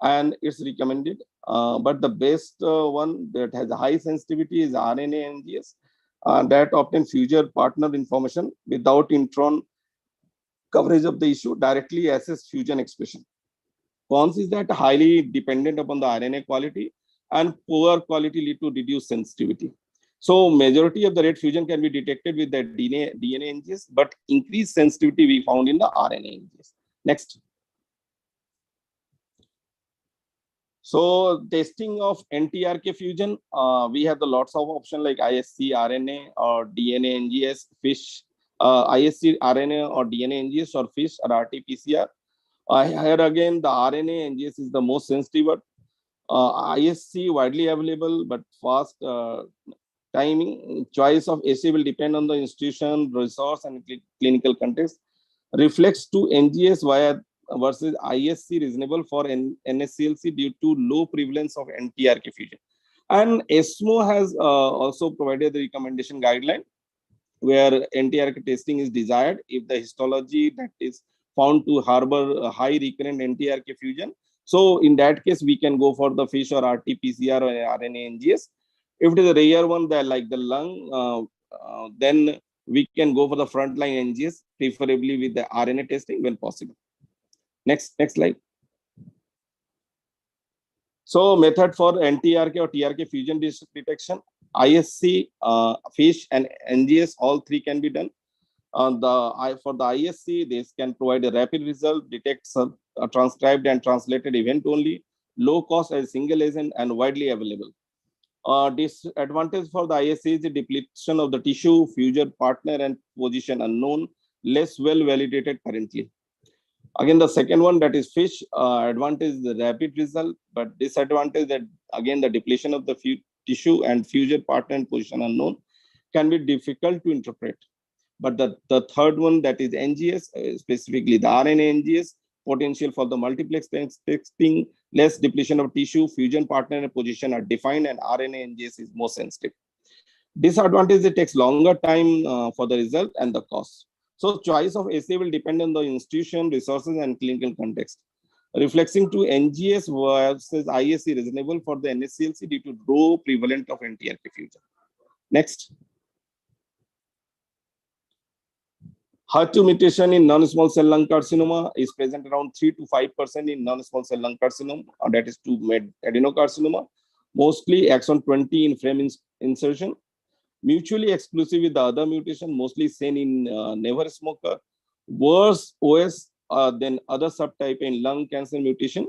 D: and it's recommended. But the best one that has high sensitivity is RNA NGS, that obtain future partner information without intron coverage of the issue, directly assess fusion expression. Cons is that highly dependent upon the RNA quality, and poor quality lead to reduced sensitivity. So majority of the RET fusion can be detected with the DNA NGS, but increased sensitivity we found in the RNA NGS. Next. So testing of NTRK fusion, we have the lots of options like ISC, RNA, or DNA NGS, FISH, ISC, RNA, or DNA NGS, or FISH, or RT-PCR. Here again, the RNA NGS is the most sensitive. ISC widely available, but fast timing. Choice of assay will depend on the institution, resource, and clinical context. Reflects to NGS via versus ISC reasonable for NSCLC due to low prevalence of NTRK fusion. And ESMO has also provided the recommendation guideline where NTRK testing is desired if the histology that is found to harbor a high recurrent NTRK fusion. So in that case, we can go for the FISH or RT-PCR or RNA NGS. If it is a rare one, that like the lung, then we can go for the frontline NGS, preferably with the RNA testing when possible. Next slide. So method for NTRK or TRK fusion detection, ISC, FISH, and NGS, all three can be done. For the ISC, this can provide a rapid result, detects a transcribed and translated event only, low cost as single agent, and widely available. Disadvantage for the ISC is the depletion of the tissue, fusion partner, and position unknown, less well validated currently. Again, the second one, that is FISH, advantage is the rapid result, but disadvantage that again the depletion of the tissue and fusion partner and position unknown can be difficult to interpret. But the third one, that is NGS, specifically the RNA NGS, potential for the multiplex testing, less depletion of tissue, fusion partner and position are defined, and RNA NGS is more sensitive. Disadvantage, it takes longer time for the result and the cost. So choice of assay will depend on the institution, resources, and clinical context. Reflecting to NGS versus ISC reasonable for the NSCLC due to low prevalence of NTRK fusion. Next. HER2 mutation in non-small cell lung carcinoma is present around 3 to 5% in non-small cell lung carcinoma, that is to adenocarcinoma, mostly exon 20 in frame insertion. Mutually exclusive with the other mutation, mostly seen in never smoker. Worse OS than other subtype in lung cancer mutation.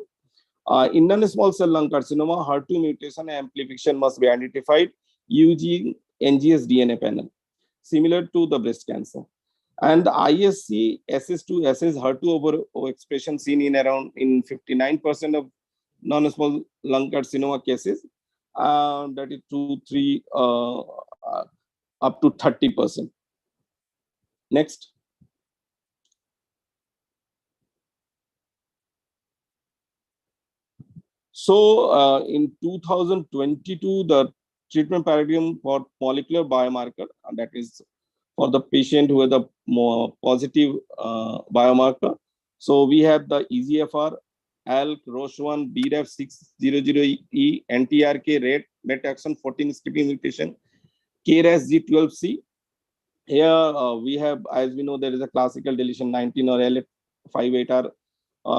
D: In non-small cell lung carcinoma, HER2 mutation amplification must be identified using NGS DNA panel, similar to the breast cancer. And the ISC SS2 SS HER2 overexpression seen in around 59% of non-small lung carcinoma cases. That is 2, 3, up to 30%. Next. So in 2022, the treatment paradigm for molecular biomarker, that is for the patient who has the more positive biomarker. So we have the EGFR, ALK, ROS1, BRAF600E, NTRK, RET exon 14 skipping mutation, KRAS G12C. Here we have, as we know, there is a classical deletion 19 or L58R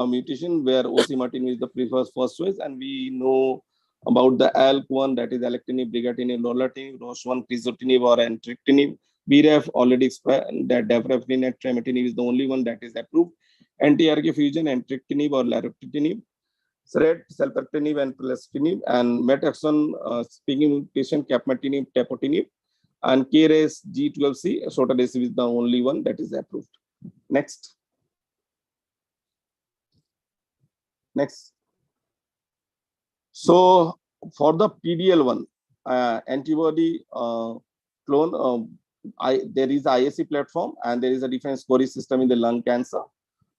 D: mutation where osimertinib is the preferred first choice, and we know about the ALK1, that is alectinib, brigatinib, lorlatinib, ROS1, crizotinib or entrectinib. BRAF already explained that dabrafenib, trametinib is the only one that is approved. NTRK fusion, entrectinib or larotrectinib. SRET, selpertinib and palestinib, and MET exon speaking mutation, capmatinib, tapotinib, and KRAS G12C, sotatercept is the only one that is approved. Next. Next. So for the PDL1 antibody clone, there is ISC platform and there is a different scoring system in the lung cancer.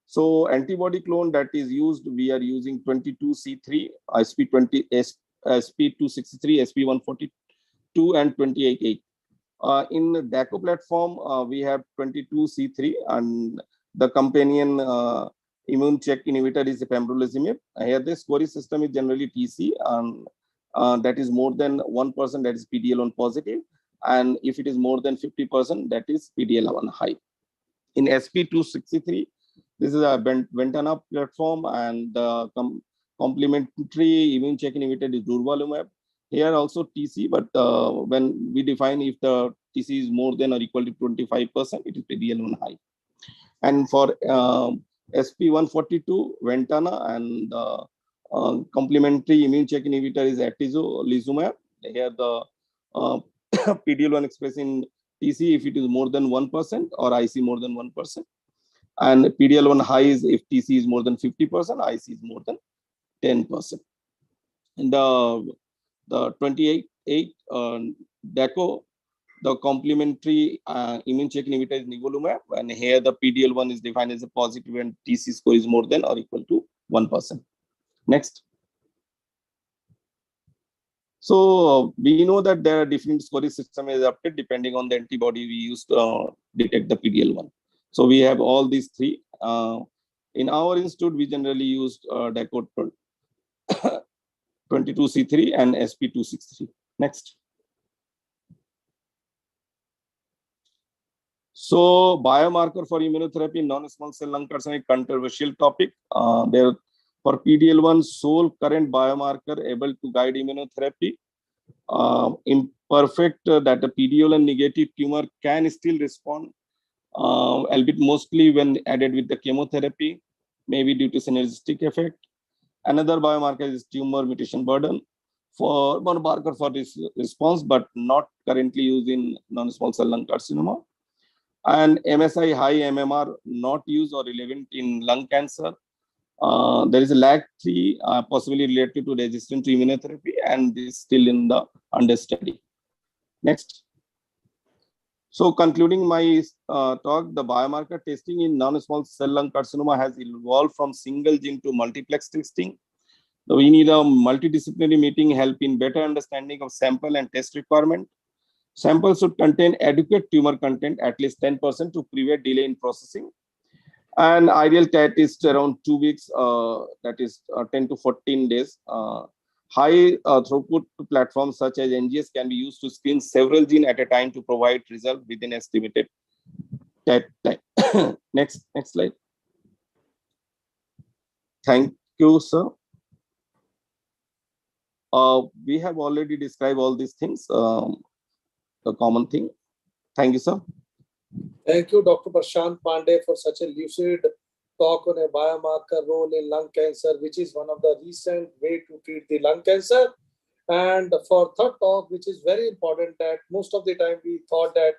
D: So antibody clone that is used, we are using 22C3, SP20, SP263, SP142, and 288. In the DACO platform, we have 22C3, and the companion immune check inhibitor is pembrolizumab. Here the scoring system is generally TC, and that is more than 1%, that is PDL1 positive, and if it is more than 50%, that is PDL1 high. In SP263, this is a Ventana platform, and the complementary immune check inhibitor is durvalumab. Here also TC, but when we define if the TC is more than or equal to 25%, it is PDL1 high. And for SP142, Ventana, and complementary immune check inhibitor is atezolizumab. Here the PDL1 expressed in TC if it is more than 1% or IC more than 1%. And PDL1 high is if TC is more than 50%, IC is more than 10%. And the 28 DACO, the complementary immune check inhibitor is nivolumab, and here the PDL1 is defined as a positive and TC score is more than or equal to 1%. Next. So we know that there are different scoring systems adapted depending on the antibody we use to detect the PDL1. So we have all these three. In our institute, we generally use DACO 22C3 and SP263. Next. So biomarker for immunotherapy in non-small cell lung cancer is a controversial topic. There for PDL1 sole current biomarker able to guide immunotherapy. Imperfect that a PDL1 negative tumor can still respond, albeit mostly when added with the chemotherapy, maybe due to synergistic effect. Another biomarker is tumor mutation burden for one marker for this response, but not currently used in non-small cell lung carcinoma. And MSI high MMR not used or relevant in lung cancer. There is a LAG3 possibly related to resistance to immunotherapy, and this is still in the under study. Next. So concluding my talk, the biomarker testing in non-small cell lung carcinoma has evolved from single gene to multiplex testing. So we need a multidisciplinary meeting help in better understanding of sample and test requirement. Samples should contain adequate tumor content, at least 10% to prevent delay in processing. And ideal TAT is around 2 weeks, that is 10 to 14 days. High throughput platforms such as NGS can be used to screen several genes at a time to provide result within estimated TAT time. Next slide. Thank you, sir. We have already described all these things, the common thing. Thank you, sir.
B: Thank you, Dr. Prashant Pandey, for such a lucid talk on a biomarker role in lung cancer, which is one of the recent way to treat the lung cancer. And for third talk, which is very important, that most of the time we thought that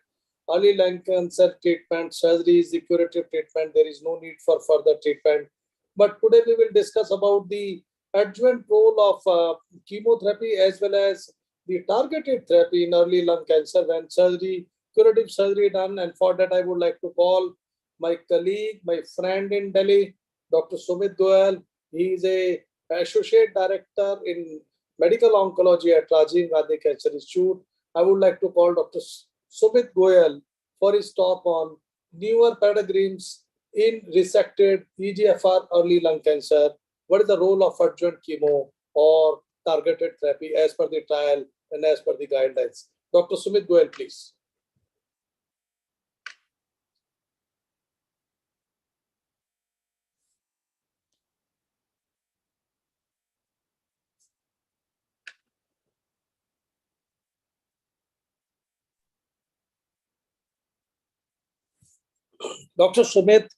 B: early lung cancer treatment, surgery is the curative treatment. There is no need for further treatment. But today we will discuss about the adjuvant role of chemotherapy as well as the targeted therapy in early lung cancer when surgery curative surgery done. And for that, I would like to call my colleague, my friend in Delhi, Dr. Sumit Goyal. He is a associate director in medical oncology at Rajiv Gandhi Cancer Institute. I would like to call Dr. Sumit Goyal for his talk on newer paradigms in resected EGFR early lung cancer. What is the role of adjuvant chemo or targeted therapy as per the trial and as per the guidelines? Dr. Sumit Goyal, please. Dr. Sumit.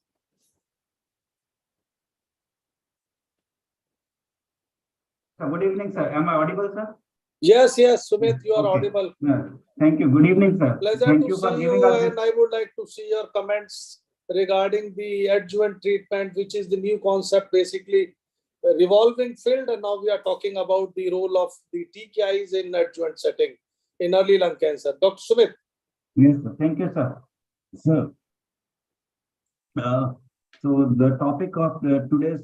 E: Good evening, sir. Am I audible, sir?
B: Yes, Sumit, you are audible.
E: Thank you. Good evening, sir.
B: Pleasure
E: Thank
B: to
E: you for
B: see
E: giving
B: you,
E: us
B: and I would like to see your comments regarding the adjuvant treatment, which is the new concept, basically a revolving field, and now we are talking about the role of the TKIs in adjuvant setting in early lung cancer. Dr. Sumit.
E: Yes, sir. Thank you, sir. So, so the topic of today's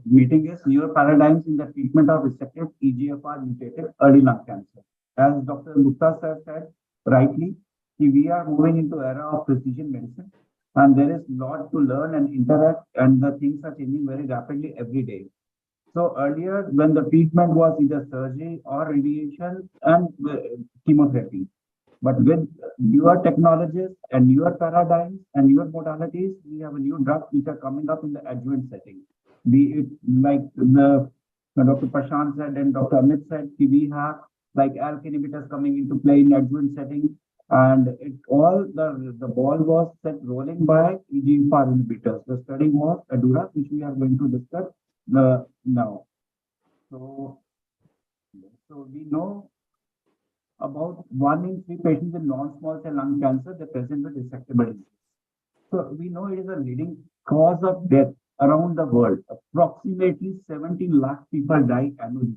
E: meeting is newer paradigms in the treatment of resected EGFR mutated early lung cancer. As Dr. Gupta sir said rightly, we are moving into era of precision medicine, and there is a lot to learn and interact, and the things are changing very rapidly every day. So earlier, when the treatment was either surgery or radiation and chemotherapy, but with newer technologies and newer paradigms and newer modalities, we have a new drugs which are coming up in the adjuvant setting. Be it like the Dr. Prashant said and Dr. Amit said, we have like ALK inhibitors coming into play in adjuvant setting, and it all the ball was set rolling by EGFR inhibitors. The study was ADURA, which we are going to discuss now. So we know about 1 in 3 patients with non-small cell lung cancer, they present with resectable disease. So we know it is a leading cause of death around the world. Approximately 17 lakh people die annually.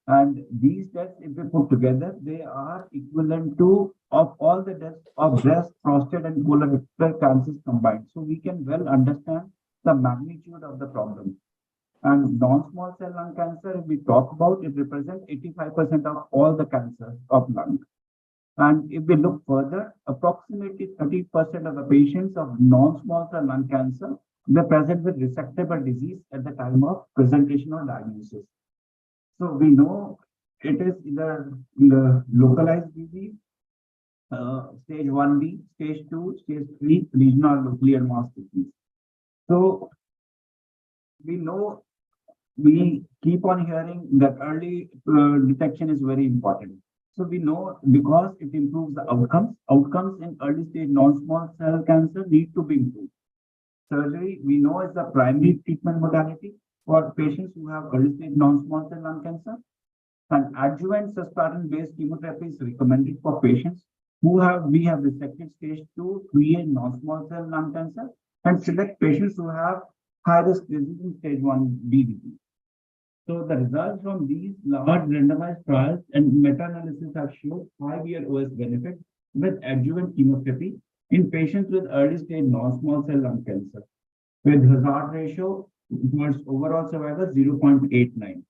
E: And these deaths, if we put together, they are equivalent to of all the deaths of breast, prostate, and colorectal cancers combined. So we can well understand the magnitude of the problem. And non-small cell lung cancer, if we talk about, it represents 85% of all the cancers of lung. And if we look further, approximately 30% of the patients of non-small cell lung cancer, they present with resectable disease at the time of presentation or diagnosis. So we know it is either the localized disease, stage 1B, stage 2, stage 3, regional nuclear mass disease. So we know we keep on hearing that early detection is very important. So we know because it improves the outcomes. Outcomes in early stage non-small cell cancer need to be improved. Surgery, we know, is the primary treatment modality for patients who have early stage non-small cell lung cancer. And adjuvant cisplatin-based chemotherapy is recommended for patients we have resected stage 2, 3 and non-small cell lung cancer, and select patients who have high-risk disease in stage 1B disease. So the results from these large randomized trials and meta-analysis have shown 5-year OS benefit with adjuvant chemotherapy in patients with early stage non-small cell lung cancer, with hazard ratio towards overall survival 0.89.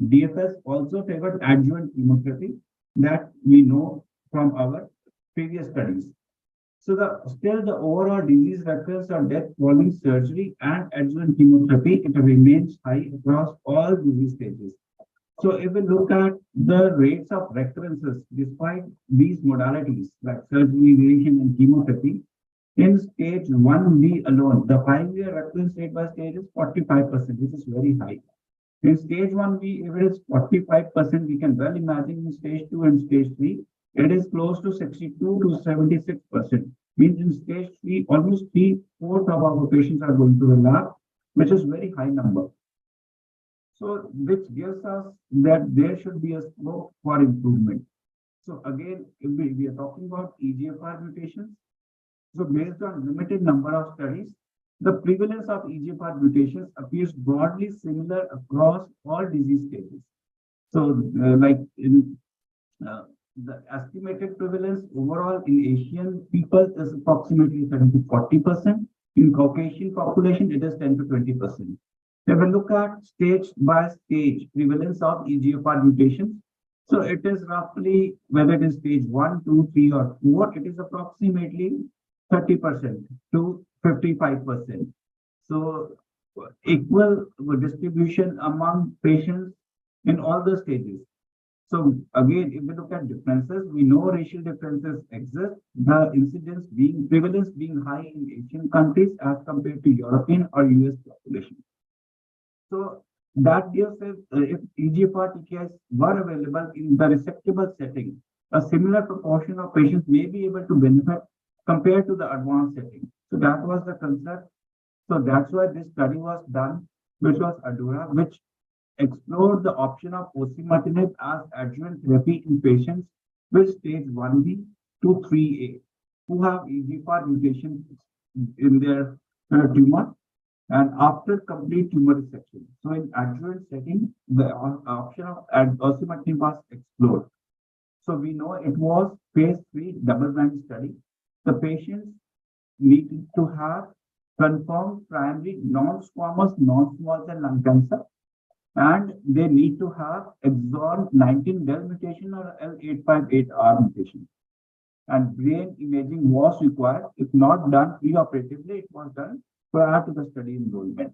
E: DFS also favored adjuvant chemotherapy that we know from our previous studies. So still the overall disease recurrence or death following surgery and adjuvant chemotherapy, it remains high across all disease stages. So if we look at the rates of recurrences despite these modalities like surgery, radiation, and chemotherapy, in stage 1B alone, the 5-year recurrence rate by stage is 45%, which is very high. In stage 1B, if it is 45%, we can well imagine in stage 2 and stage 3, it is close to 62 to 76%. Means in stage 3, almost 3/4 of our patients are going to relapse, which is very high number. So which gives us that there should be a scope for improvement. So again, if we are talking about EGFR mutations, so based on limited number of studies, the prevalence of EGFR mutations appears broadly similar across all disease stages. So like in The estimated prevalence overall in Asian people is approximately 30 to 40%. In Caucasian population, it is 10 to 20%. If we look at stage by stage prevalence of EGFR mutations, so it is roughly, whether it is stage 1, 2, 3, or 4, it is approximately 30% to 55%. So equal distribution among patients in all the stages. So again, if we look at differences, we know racial differences exist. The prevalence being high in Asian countries as compared to European or US population. So that gives us, if EGFR TKIs were available in the resectable setting, a similar proportion of patients may be able to benefit compared to the advanced setting. So that was the concept. So that's why this study was done, which was ADURA, which explored the option of osimertinib as adjuvant therapy in patients with stage 1B to 3A who have EGFR mutations in their tumor and after complete tumor resection. So in adjuvant setting, the option of osimertinib was explored. So we know it was phase 3 double-blind study. The patients needed to have confirmed primary non-squamous non-small cell lung cancer, and they need to have exon 19 del mutation or L858R mutation. And brain imaging was required. If not done preoperatively, it was done prior to the study enrollment.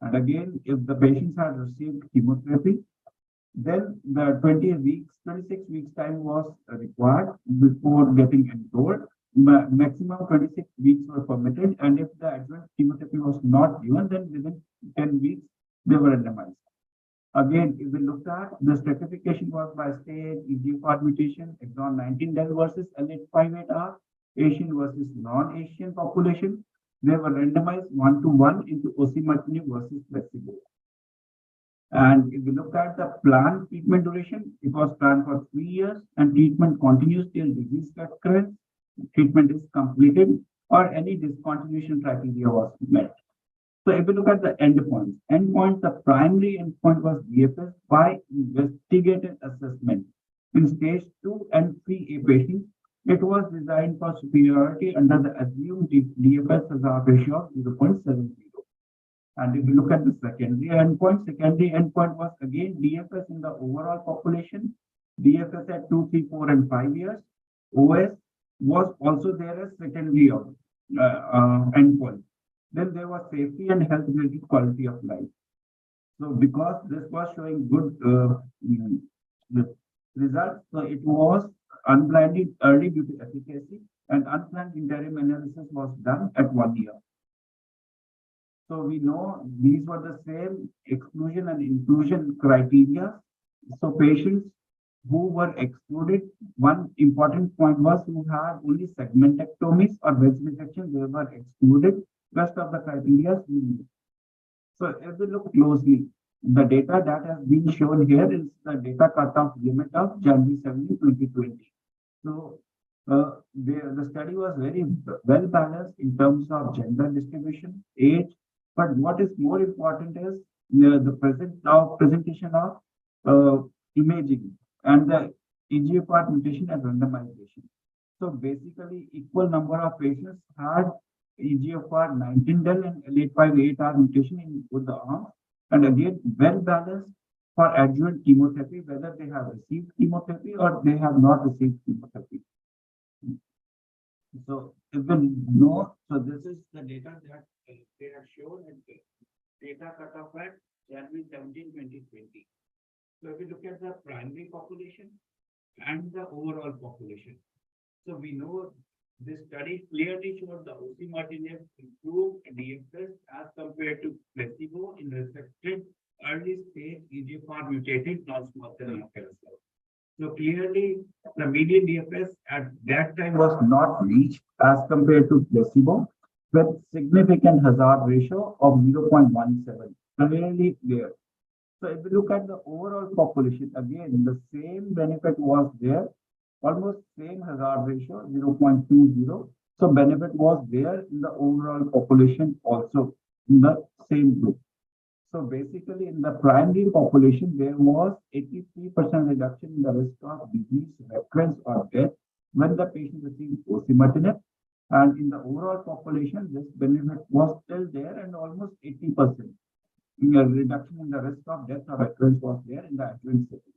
E: And again, if the patients had received chemotherapy, then the 26 weeks time was required before getting enrolled. Maximum 26 weeks were permitted, and if the adjuvant chemotherapy was not given, then within 10 weeks they were randomized. Again, if we look at the stratification was by stage, EGFR mutation, exon 19 del versus L858R, Asian versus non-Asian population. They were randomized 1-to-1 into osimertinib versus placebo. And if we look at the planned treatment duration, it was planned for 3 years, and treatment continues till disease occurrence, treatment is completed, or any discontinuation criteria was met. So if we look at the endpoints, the primary endpoint was DFS by investigated assessment. In stage 2 and 3A patients, it was designed for superiority under the assumed DFS hazard ratio of 0.70. And if we look at the secondary endpoint was again DFS in the overall population, DFS at 2, 3, 4, and 5 years. OS was also there as secondary endpoint. Then there was safety and health-related quality of life. So because this was showing good results, so it was unblinded early due to efficacy, and unplanned interim analysis was done at 1 year. So we know these were the same exclusion and inclusion criteria. So patients who were excluded, one important point was who had only segmentectomies or wedge resection, they were excluded. Rest of the criteria we knew. So if we look closely, the data that has been shown here is the data cutoff limit of January 17, 2020. So the study was very well balanced in terms of gender distribution, age, but what is more important is the presentation of imaging and the EGFR mutation and randomization. So basically, equal number of patients had EGFR 19 del and L858R mutation in both the arms, and again well balanced for adjuvant chemotherapy, whether they have received chemotherapy or they have not received chemotherapy. So if we know, so this is the data that they have shown at the data cutoff at January 17, 2020. So if we look at the primary population and the overall population, so we know this study clearly showed the osimertinib improved DFS as compared to placebo in resected early stage EGFR mutated non-small cell lung cancer. So clearly, the median DFS at that time was not reached as compared to placebo, with significant hazard ratio of 0.17, clearly there. So if we look at the overall population, again, the same benefit was there, almost same hazard ratio, 0.20. So benefit was there in the overall population also in the same group. So basically, in the primary population, there was 83% reduction in the risk of disease, recurrence, or death when the patient received osimertinib. And in the overall population, this benefit was still there and almost 80%. A reduction in the risk of death or recurrence was there in the adjuvant setting.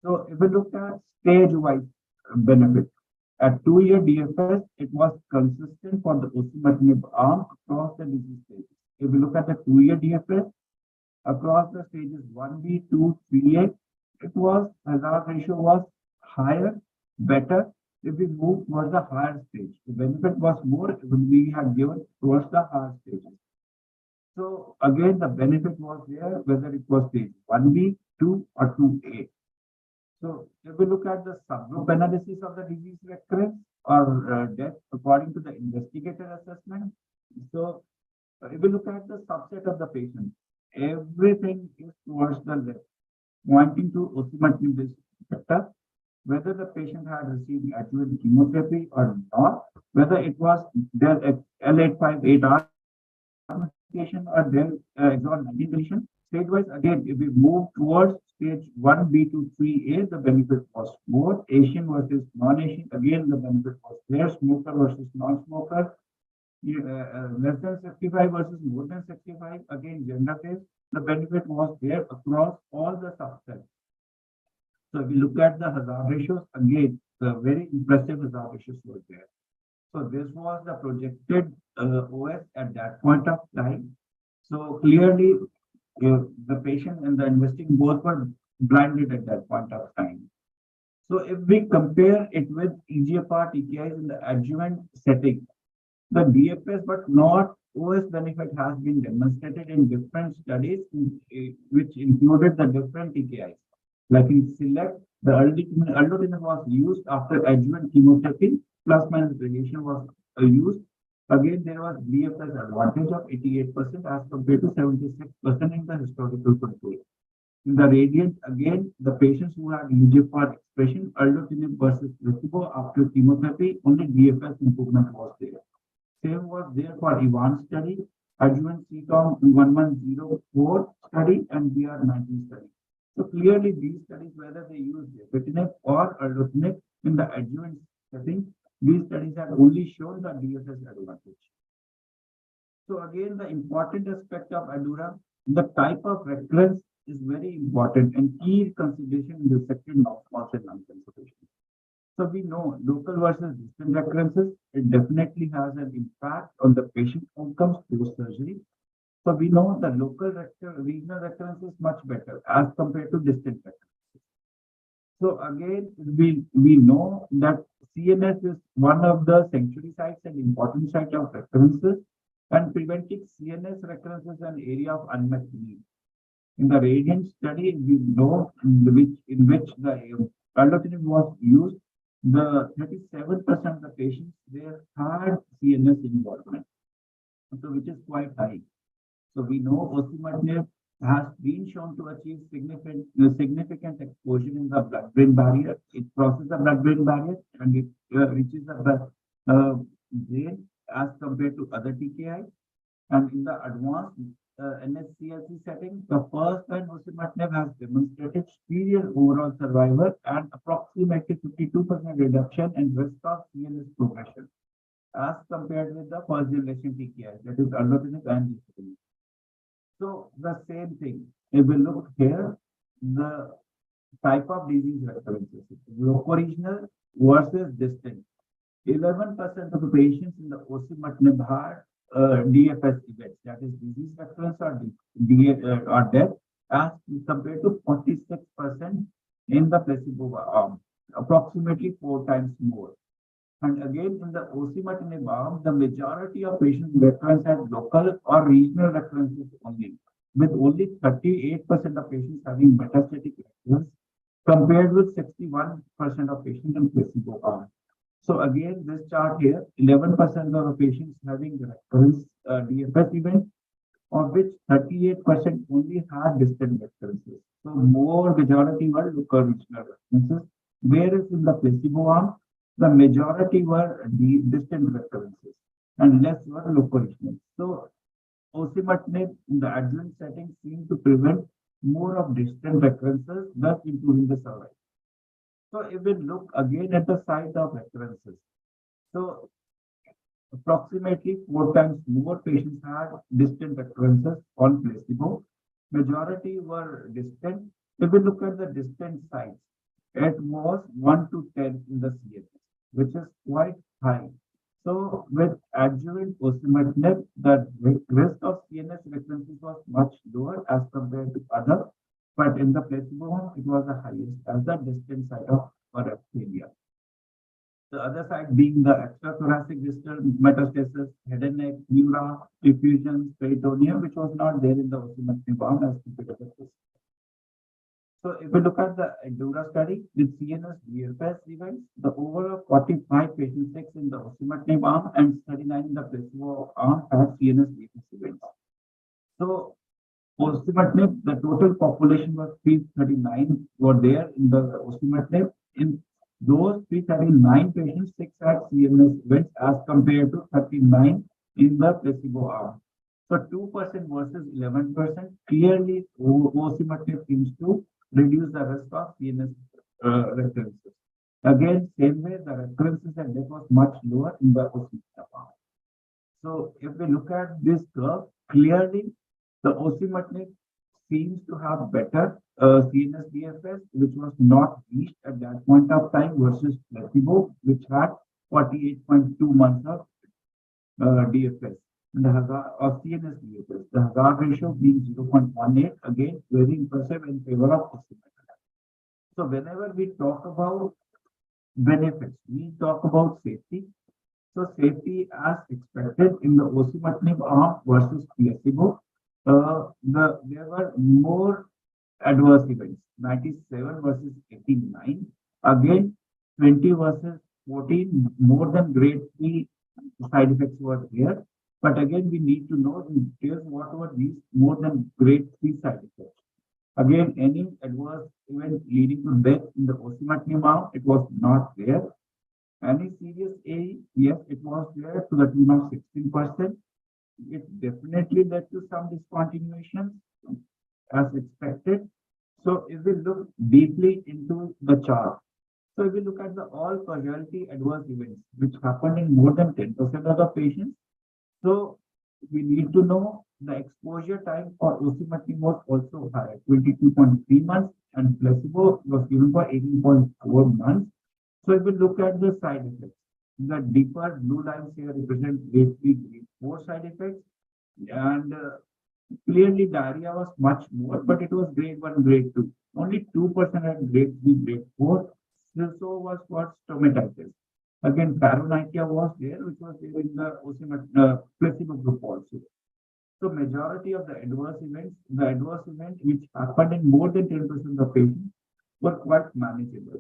E: So if we look at stage-wise benefit, at 2-year DFS, it was consistent for the osimertinib arm across the disease stages. If we look at the 2-year DFS, across the stages 1B, 2, 3A, it was hazard ratio was higher, better if we move towards the higher stage. The benefit was more if we had given towards the higher stages. So again, the benefit was there whether it was stage 1B, 2, or 2A. So if we look at the subgroup analysis of the disease recurrence or death according to the investigator assessment, so if we look at the subset of the patient, everything is towards the left, pointing to osimertinib receptor, whether the patient had received adjuvant chemotherapy or not, whether it was their L858R mutation or their exon 19 deletion. Stage-wise, again, if we move towards stage 1B to 3A, the benefit was more. Asian versus non-Asian, again, the benefit was there. Smoker versus non-smoker. Less than 65 versus more than 65, again, gender based, the benefit was there across all the subsets. So if we look at the hazard ratios, again, the very impressive hazard ratios were there. So this was the projected OS at that point of time. So clearly, the patient and the investigating both were blinded at that point of time. So if we compare it with EGFR TKIs in the adjuvant setting, the DFS but not OS benefit has been demonstrated in different studies, which included the different TKIs. Like in SELECT, the erlotinib was used after adjuvant chemotherapy, plus minus radiation was used. Again, there was DFS advantage of 88% as compared to 76% in the historical control. In the RADIANT, again, the patients who had EGFR expression, erlotinib versus placebo after chemotherapy, only DFS improvement was there. Same was there for IVAN study, adjuvant CTOM 1104 study, and BR19 study. So clearly, these studies, whether they use gefitinib or erlotinib in the adjuvant setting, these studies have only shown the DFS advantage. So again, the important aspect of ADAURA, the type of recurrence is very important and key consideration in the second non-small cell lung cancer patients. So we know local versus distant recurrences, it definitely has an impact on the patient outcomes post-surgery. So we know the local regional recurrence is much better as compared to distant recurrences. So again, we know that CNS is one of the sanctuary sites and important site of recurrences, and preventing CNS recurrence is an area of unmet need. In the RADIANT study, we know in which the erlotinib was used, the 37% of the patients there had CNS involvement, so which is quite high. So we know osimertinib has been shown to achieve significant exposure in the blood-brain barrier. It crosses the blood-brain barrier and it reaches the brain as compared to other TKI. And in the advanced NSCLC setting, the first time osimertinib has demonstrated superior overall survival and approximately 52% reduction in risk of CNS progression as compared with the first generation TKI, that is erlotinib and gefitinib. So the same thing, if we look here, the type of disease recurrences, locoregional versus distant. 11% of the patients in the osimertinib had DFS events, that is disease recurrence or death, as compared to 46% in the placebo arm, approximately 4 times more. And again, in the osimertinib arm, the majority of patients recurrence had local or regional recurrences only, with only 38% of patients having metastatic recurrence, compared with 61% of patients in placebo arm. So again, this chart here, 11% of the patients having recurrence DFS event, of which 38% only had distant recurrences. So more majority were local regional recurrences, whereas in the placebo arm, the majority were distant recurrences and less were local regional. So osimertinib in the adjuvant setting seemed to prevent more of distant recurrences, thus improving the survival. So if we look again at the site of recurrences, so approximately 4 times more patients had distant recurrences on placebo. Majority were distant. If we look at the distant sites, it was 1 to 10 in the CNS, which is quite high. So with adjuvant osimertinib, the risk of CNS recurrences was much lower as compared to other, but in the placebo arm, it was the highest as the distant site of paraphernalia. The other side being the extrathoracic distal metastasis, head and neck, neura, diffusion, peritoneum, which was not there in the osimertinib arm as compared to the placebo. So if we look at the Endura study with CNS DFS events, the overall 45 patients, 6 in the osimertinib arm and 39 in the placebo arm had CNS DFS events. So osimertinib, the total population was 339 were there in the osimertinib. In those 339 patients, 6 had CNS events as compared to 39 in the placebo arm. So 2% versus 11%, clearly osimertinib seems to reduce the risk of CNS recurrences. Again, same way, the recurrences and death was much lower in the osimertinib arm. So if we look at this curve, clearly the osimertinib seems to have better CNS DFS, which was not reached at that point of time versus placebo, which had 48.2 months of DFS. And the hazard of CNS DFS, the hazard ratio being 0.18, again, very impressive in favor of osimertinib. So whenever we talk about benefits, we talk about safety. So safety as expected in the osimertinib arm versus placebo, there were more adverse events, 97 versus 89. Again, 20 versus 14, more than grade 3 side effects were there. But again, we need to know in details what were these more than grade 3 side effects. Again, any adverse event leading to death in the osimertinib arm, it was not there. Any serious AE, yes, it was there to the tune of 16%. It definitely led to some discontinuation as expected. So if we look deeply into the chart, so if we look at the all causality adverse events, which happened in more than 10% of the patients, so we need to know the exposure time for osimertinib was also high, 22.3 months, and placebo was given for 18.4 months. So if we look at the side effects, the deeper blue lines here represent grade 3, grade 4 side effects, and clearly diarrhea was much more, but it was grade 1, grade 2. Only 2% had grade 3, grade 4. So was what stomatitis. Again, paronychia was there, which was there in the placebo group also. So majority of the adverse events, the adverse event which happened in more than 10% of the patients were quite manageable.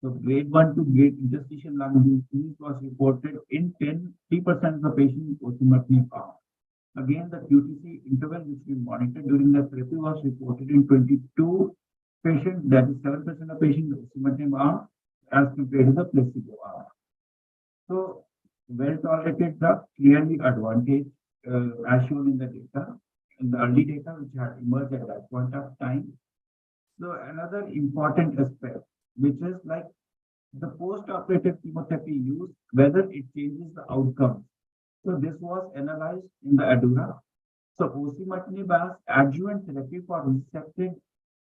E: So grade 1 to grade interstitial lung disease was reported in 3% of the patients with osimertinib arm. Again, the QTC interval which we monitored during the therapy was reported in 22 patients, that is 7% of patients with osimertinib arm as compared to the placebo arm. So well-tolerated drug, clearly advantage as shown in the data, in the early data which had emerged at that point of time. So another important aspect, which is like the post-operative chemotherapy use, whether it changes the outcome. So this was analyzed in the ADURA. So osimertinib as adjuvant therapy for resected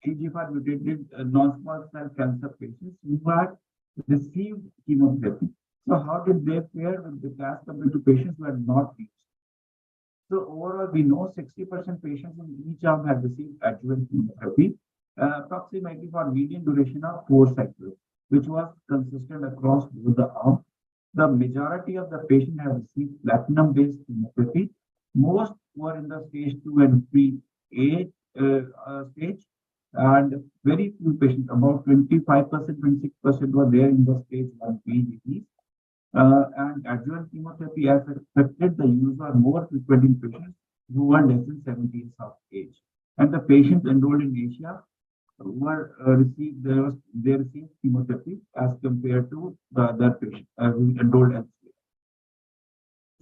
E: EGFR mutated non-small cell cancer patients who had received chemotherapy. So how did they fare with the class compared to patients who had not reached? So overall, we know 60% patients in each arm have received adjuvant chemotherapy, approximately for median duration of 4 cycles, which was consistent across both the arms. The majority of the patients have received platinum-based chemotherapy. Most were in the stage 2 and 3A stage, and very few patients, about 25%, 26% were there in the stage 1B disease. And adjuvant chemotherapy, as expected, the use are more frequent in patients who are less than 70 years of age. And the patients enrolled in Asia were they received chemotherapy as compared to the other patients who enrolled elsewhere.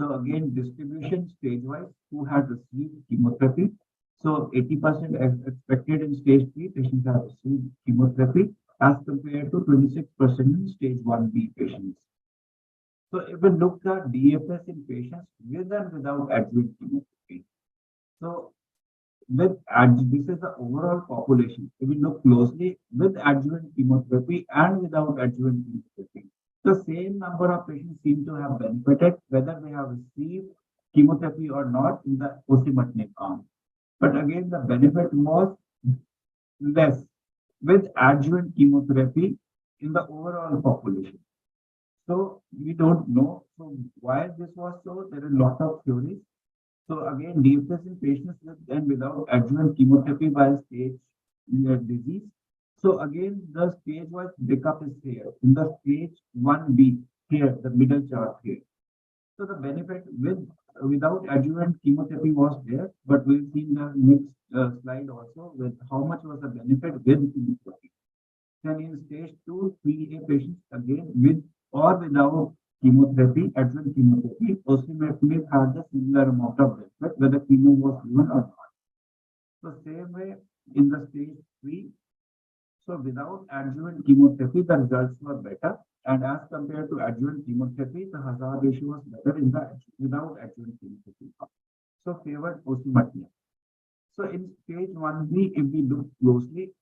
E: So again, distribution stage-wise, who had received chemotherapy. So 80% as expected in stage 3 patients have received chemotherapy as compared to 26% in stage 1B patients. So if we look at DFS in patients with and without adjuvant chemotherapy. So this is the overall population. If we look closely with adjuvant chemotherapy and without adjuvant chemotherapy, the same number of patients seem to have benefited whether they have received chemotherapy or not in the osimertinib arm. But again, the benefit was less with adjuvant chemotherapy in the overall population. So we don't know. So why this was so? There are a lot of theories. So again, DFS in patients with and without adjuvant chemotherapy by stage disease. So again, the stage-wise breakup is here. In the stage 1B, here, the middle chart here. So the benefit without adjuvant chemotherapy was there, but we'll see in the next slide also with how much was the benefit with chemotherapy. Then in stage 2, 3A patients, again, with or without chemotherapy, adjuvant chemotherapy, osimertinib had the similar amount of benefit, whether chemo was given or not. So same way in the stage 3, so without adjuvant chemotherapy, the results were better. And as compared to adjuvant chemotherapy, the hazard ratio was better in the without adjuvant chemotherapy. So favored osimertinib. So in stage 1B, if we look closely,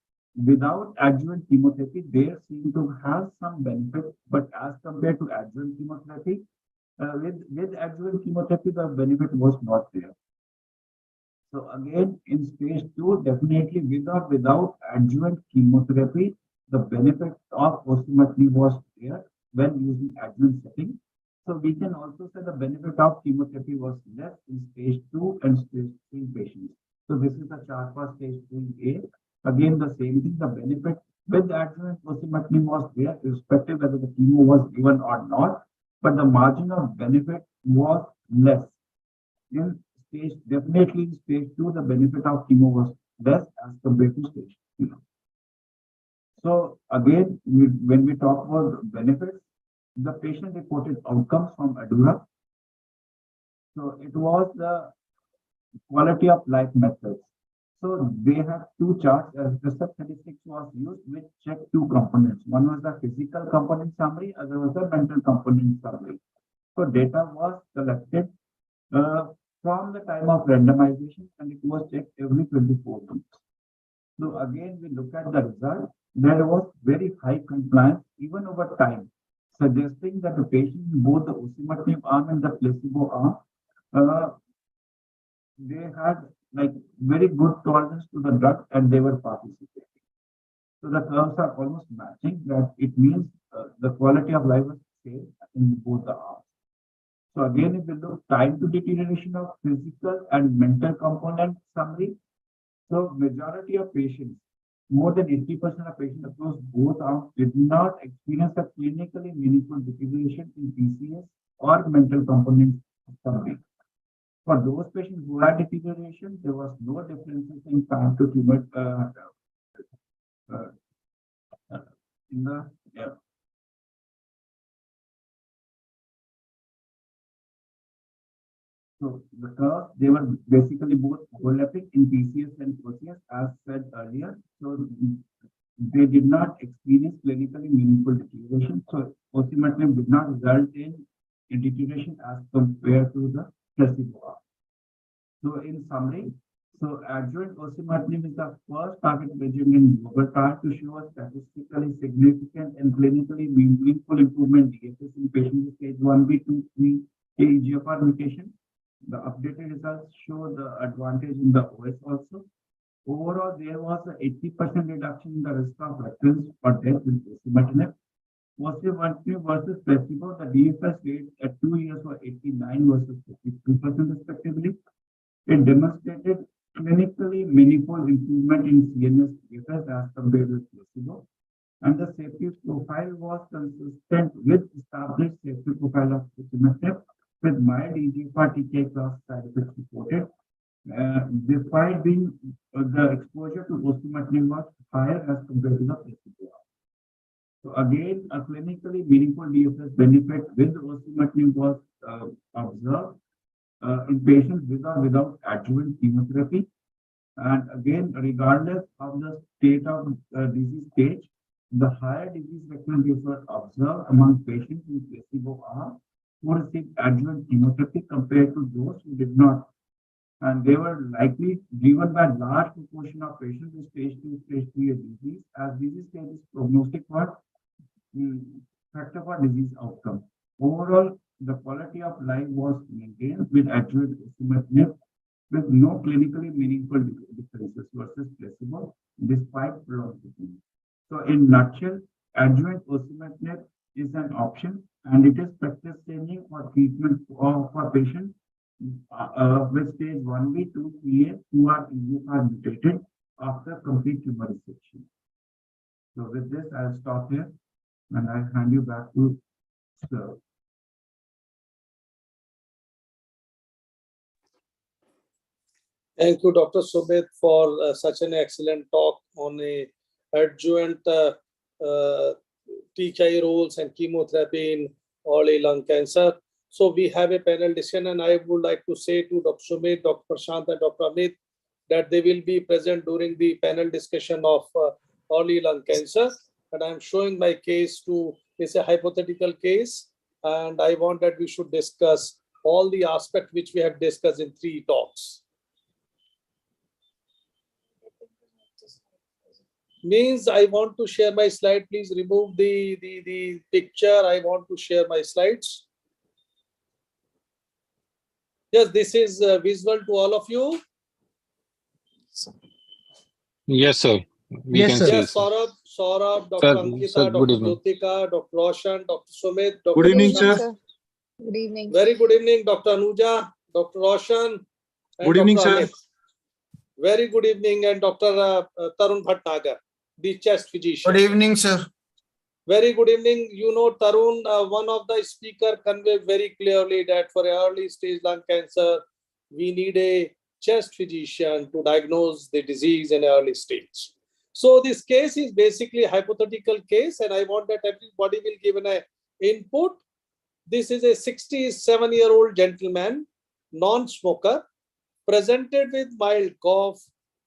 E: without adjuvant chemotherapy, they seem to have some benefit, but as compared to adjuvant chemotherapy, with adjuvant chemotherapy, the benefit was not there. So again, in stage 2, definitely with or without adjuvant chemotherapy, the benefit of osimertinib was there when using adjuvant setting. So we can also say the benefit of chemotherapy was less in stage 2 and stage 3 patients. So this is the chart for stage 3A. Again, the same thing, the benefit with adjuvant osimertinib was there, irrespective whether the chemo was given or not, but the margin of benefit was less. In stage, definitely in stage 2, the benefit of chemo was less as compared to stage 3. So again, when we talk about benefits, the patient reported outcomes from ADURA. So it was the quality of life methods. So they have two charts. The sub-36 was used which checked two components. One was the physical component summary, other was the mental component summary. So data was collected from the time of randomization and it was checked every 24 weeks. So again, we look at the result. There was very high compliance even over time, suggesting that the patient in both the osimertinib arm and the placebo arm, they had like very good tolerance to the drug and they were participating. So the curves are almost matching. That it means the quality of life was same in both the arms. So again, if we look time to deterioration of physical and mental component summary, so majority of patients, more than 80% of patients across both arms did not experience a clinically meaningful deterioration in PCS or mental component summary. For those patients who had deterioration, there was no differences in time to tumor in the So the curves, they were basically both overlapping in PCS and OCS as said earlier. So they did not experience clinically meaningful deterioration. So osimertinib did not result in deterioration as compared to the placebo arm. So in summary, so adjuvant osimertinib is the first target regimen in global trial to show a statistically significant and clinically meaningful improvement DFS in patients with stage 1B, 2, 3 EGFR mutation. The updated results show the advantage in the OS also. Overall, there was an 80% reduction in the risk of recurrence or death with osimertinib. Osimertinib versus placebo, the DFS rate at 2 years were 89 versus 52% respectively. It demonstrated clinically meaningful improvement in CNS DFS as compared with placebo. And the safety profile was consistent with established safety profile of osimertinib with mild EGFR TKI class side effects reported. Despite being the exposure to osimertinib was higher as compared to the placebo. So again, a clinically meaningful DFS benefit with osimertinib was observed in patients with or without adjuvant chemotherapy. And again, regardless of the state of disease stage, the higher disease recurrence were observed among patients in placebo arm who received adjuvant chemotherapy compared to those who did not. And they were likely driven by large proportion of patients with stage 2, stage 3 disease, as disease stage is prognostic for factor for disease outcome. Overall, the quality of life was maintained with adjuvant osimertinib with no clinically meaningful differences versus placebo despite prolonged treatment. So in nutshell, adjuvant osimertinib is an option and it is practice changing for treatment for patients with stage 1B, 2, 3A who are EGFR mutated after complete tumor resection. So with this, I'll stop here and I'll hand you back to Sir.
B: Thank you, Dr. Sumit, for such an excellent talk on a adjuvant TKI roles and chemotherapy in early lung cancer. So we have a panel discussion, and I would like to say to Dr. Sumit, Dr. Prashant, and Dr. Amit that they will be present during the panel discussion of early lung cancer. And I'm showing my case to, it's a hypothetical case, and I want that we should discuss all the aspects which we have discussed in 3 talks. Means I want to share my slide. Please remove the picture. I want to share my slides. Yes, this is visual to all of you.
F: Yes, sir. We can see.
B: Yes, Saurabh, Dr.
F: Sir,
B: Ankita,
F: sir, good
B: Dr.
F: evening.
B: Jyotika, Dr. Roshan, Dr. Sumit, Dr.
G: Good evening,
B: Prashant.
G: sir.
H: Good evening.
B: Very good evening, Dr. Anuja, Dr. Roshan, and
G: Good evening,
B: Dr.
G: sir.
B: Amit. Very good evening, and Dr. Tarun Bhatnagar, the chest physician.
G: Good evening, sir.
B: Very good evening. You know, Tarun, one of the speaker conveyed very clearly that for early stage lung cancer, we need a chest physician to diagnose the disease in early stage. So this case is basically a hypothetical case, and I want that everybody will give an input. This is a 67-year-old gentleman, non-smoker, presented with mild cough.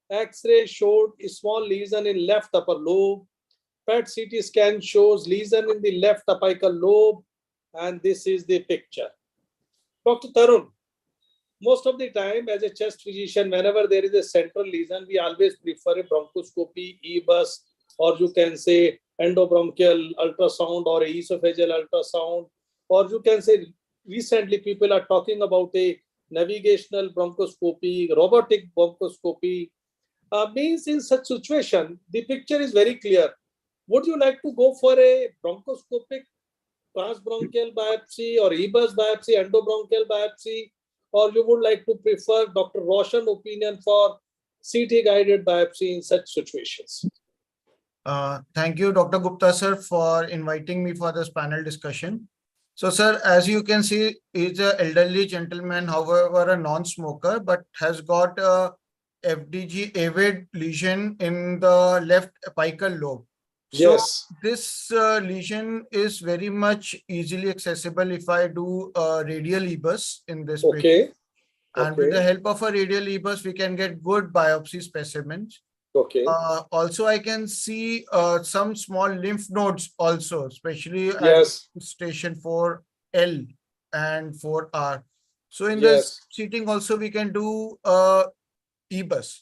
B: X-ray showed a small lesion in left upper lobe. PET CT scan shows lesion in the left apical lobe, and this is the picture. Dr. Tarun, most of the time as a chest physician, whenever there is a central lesion, we always prefer a bronchoscopy, EBUS, or you can say endobronchial ultrasound or a esophageal ultrasound, or you can say recently people are talking about a navigational bronchoscopy, robotic bronchoscopy. Means in such situation, the picture is very clear. Would you like to go for a bronchoscopic transbronchial biopsy or EBUS biopsy, endobronchial biopsy, or you would like to prefer Dr. Roshan opinion for CT guided biopsy in such situations?
G: Thank you, Dr. Gupta, sir, for inviting me for this panel discussion. So, sir, as you can see, he's an elderly gentleman, however, a non-smoker, but has got a FDG avid lesion in the left apical lobe. So
B: Yes.
G: this lesion is very much easily accessible if I do a radial EBUS in this patient.
B: Okay.
G: And with the help of a radial EBUS, we can get good biopsy specimens.
B: Okay.
G: Also, I can see some small lymph nodes also, especially
B: Yes.
G: at station 4L and 4R. So in
B: Yes.
G: this seating also, we can do EBUS.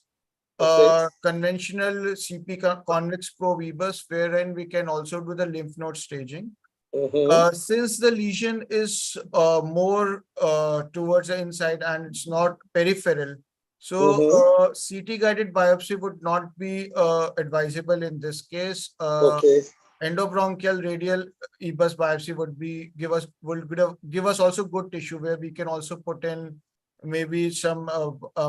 B: Okay.
G: Conventional CP convex probe EBUS, wherein we can also do the lymph node staging. Since the lesion is more towards the inside and it's not peripheral, so CT guided biopsy would not be advisable in this case.
B: Okay.
G: Endobronchial radial EBUS biopsy would give us also good tissue where we can also put in maybe some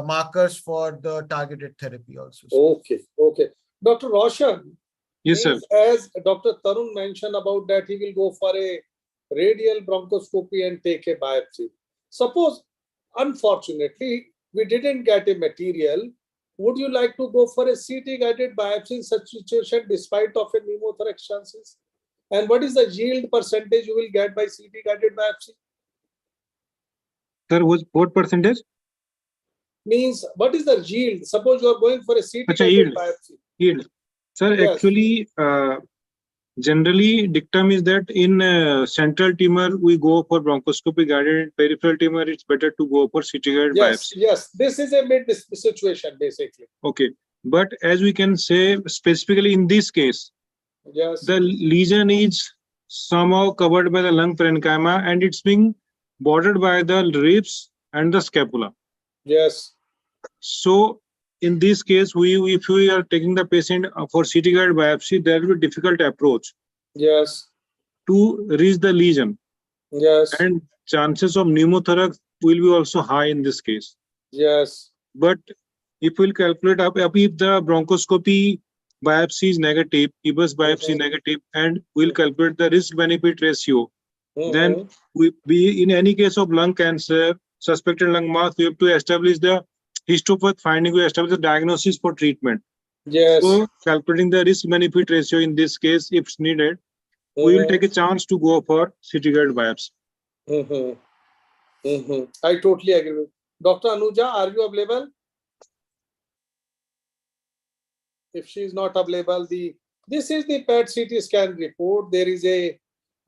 G: markers for the targeted therapy also.
B: Okay. Okay. Dr. Roshan.
F: Yes, sir.
B: As Dr. Tarun mentioned about that, he will go for a radial bronchoscopy and take a biopsy. Suppose, unfortunately, we didn't get a material. Would you like to go for a CT guided biopsy in such situation despite of a pneumothorax chances? And what is the yield percentage you will get by CT guided biopsy?
F: Sir, what percentage?
B: Means what is the yield? Suppose you are going for a CT
F: Acha,
B: guided
F: yield.
B: biopsy.
F: Yield. Sir,
B: Yes.
F: actually, generally dictum is that in central tumor we go for bronchoscopy guided. Peripheral tumor it's better to go for CT guided
B: Yes,
F: biopsy.
B: yes. This is a mid situation basically.
F: Okay, but as we can say specifically in this case,
B: Yes.
F: the lesion is somehow covered by the lung parenchyma and it's being bordered by the ribs and the scapula.
B: Yes.
F: So in this case, if we are taking the patient for CT guided biopsy, there will be difficult approach
B: Yes.
F: to reach the lesion,
B: Yes.
F: and chances of pneumothorax will be also high in this case.
B: Yes.
F: But if we'll calculate up if the bronchoscopy biopsy is negative, EBUS biopsy negative, and we'll calculate the risk benefit ratio, then we in any case of lung cancer, suspected lung mass, we have to establish the histopath finding, we establish the diagnosis for treatment.
B: Yes.
F: So calculating the risk benefit ratio in this case, if needed, we will take a chance to go for CT guided biopsy.
B: I totally agree with Dr. Anuja. Are you available? If she is not available, this is the PET CT scan report. There is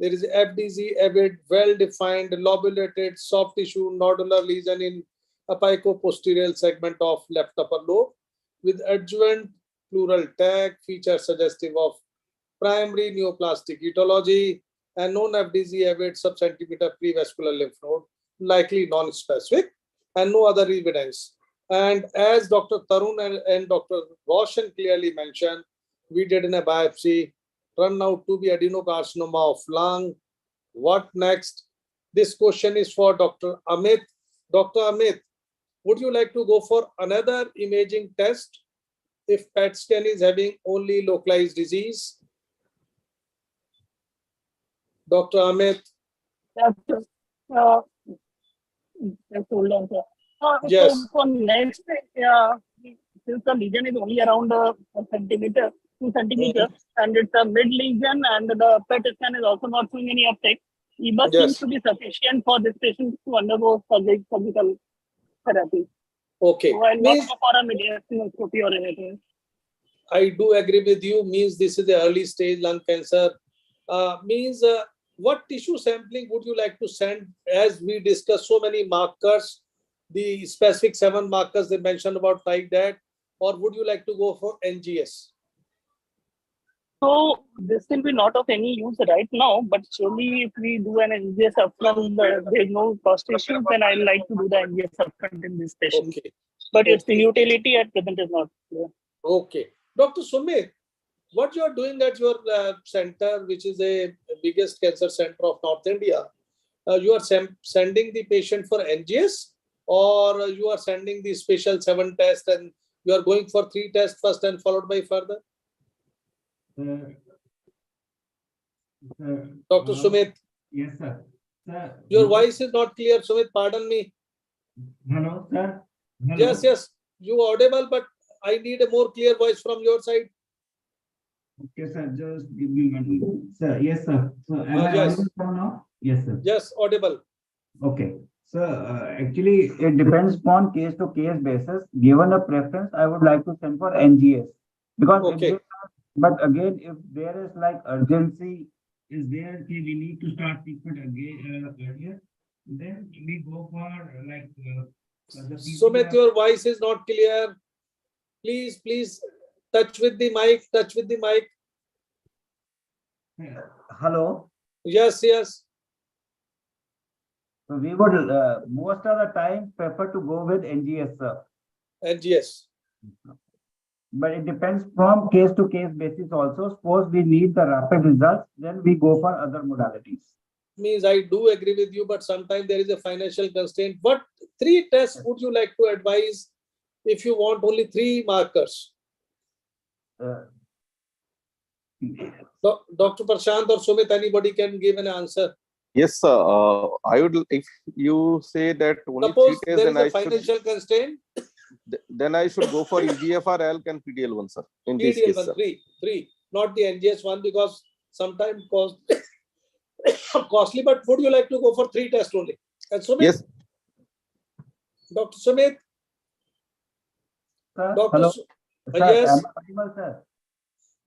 B: FDZ, avid, well-defined, lobulated, soft tissue nodular lesion in apico-posterior segment of left upper lobe with adjuvant pleural tag, feature suggestive of primary neoplastic etiology and non-FDZ, avid, sub-centimeter prevascular lymph node, likely non-specific, and no other evidence. And as Dr. Tarun and Dr. Roshan clearly mentioned, we did in a biopsy, turned out to be adenocarcinoma of lung. What next? This question is for Dr. Amit. Dr. Amit, would you like to go for another imaging test if PET scan is having only localized disease? Dr. Amit?
C: Yes, just hold on, sir.
B: Yes.
C: So for next, since the lesion is only around a centimeter, 2 centimeters, and it's a mid lesion, and the PET scan is also not showing any uptake, EBUS seems to be sufficient for this patient to undergo surgical therapy.
B: Okay.
C: So I'll not go for a mediastinoscopy or anything.
B: I do agree with you. Means this is the early stage lung cancer. What tissue sampling would you like to send? As we discussed so many markers, the specific 7 markers they mentioned about like that, or would you like to go for NGS?
C: So this will be not of any use right now, but surely if we do an NGS upfront, there's no cost issue, then I like to do the NGS upfront in this patient.
B: Okay.
C: But its utility at present is not clear.
B: Okay. Dr. Sumit, what you are doing at your center, which is a biggest cancer center of North India, you are sending the patient for NGS, or you are sending the special 7 tests and you are going for 3 tests first and followed by further? Dr. Sumit.
E: Yes, sir. Sir,
B: your voice is not clear, Sumit. Pardon me.
E: Hello, sir.
B: Hello. Yes. You are audible, but I need a more clear voice from your side.
E: Okay, sir. Just give me 1 minute. Sir, yes, sir. So, am I audible now? Yes, sir.
B: Yes, audible.
E: Okay. So, actually, it depends upon case-to-case basis. Given a preference, I would like to send for NGS. Because, but again, if there is like urgency, is there, we need to start treatment again earlier, then we go for like.
B: Sumit, your voice is not clear. Please touch with the mic. Touch with the mic.
E: Hello.
B: Yes.
E: So we would most of the time prefer to go with NGS, sir.
B: NGS.
E: But it depends from case to case basis also. Suppose we need the rapid results, then we go for other modalities.
B: Means I do agree with you, but sometimes there is a financial constraint. What 3 tests would you like to advise if you want only 3 markers? Dr. Prashant or Sumit, anybody can give an answer.
D: Yes, sir. I would, if you say that only
B: suppose
D: 3 tests,
B: there is a financial constraint,
D: then I should go for EGFR, ALK, and PDL1, sir. In
B: PDL1,
D: this case, sir.
B: 3, not the NGS one, because sometimes costly. But would you like to go for 3 tests only? And Sumit?
D: Yes.
B: Dr. Sumit?
E: Sir,
B: Dr.
E: hello.
B: Su-
E: Sir,
B: yes.
E: am I audible, sir?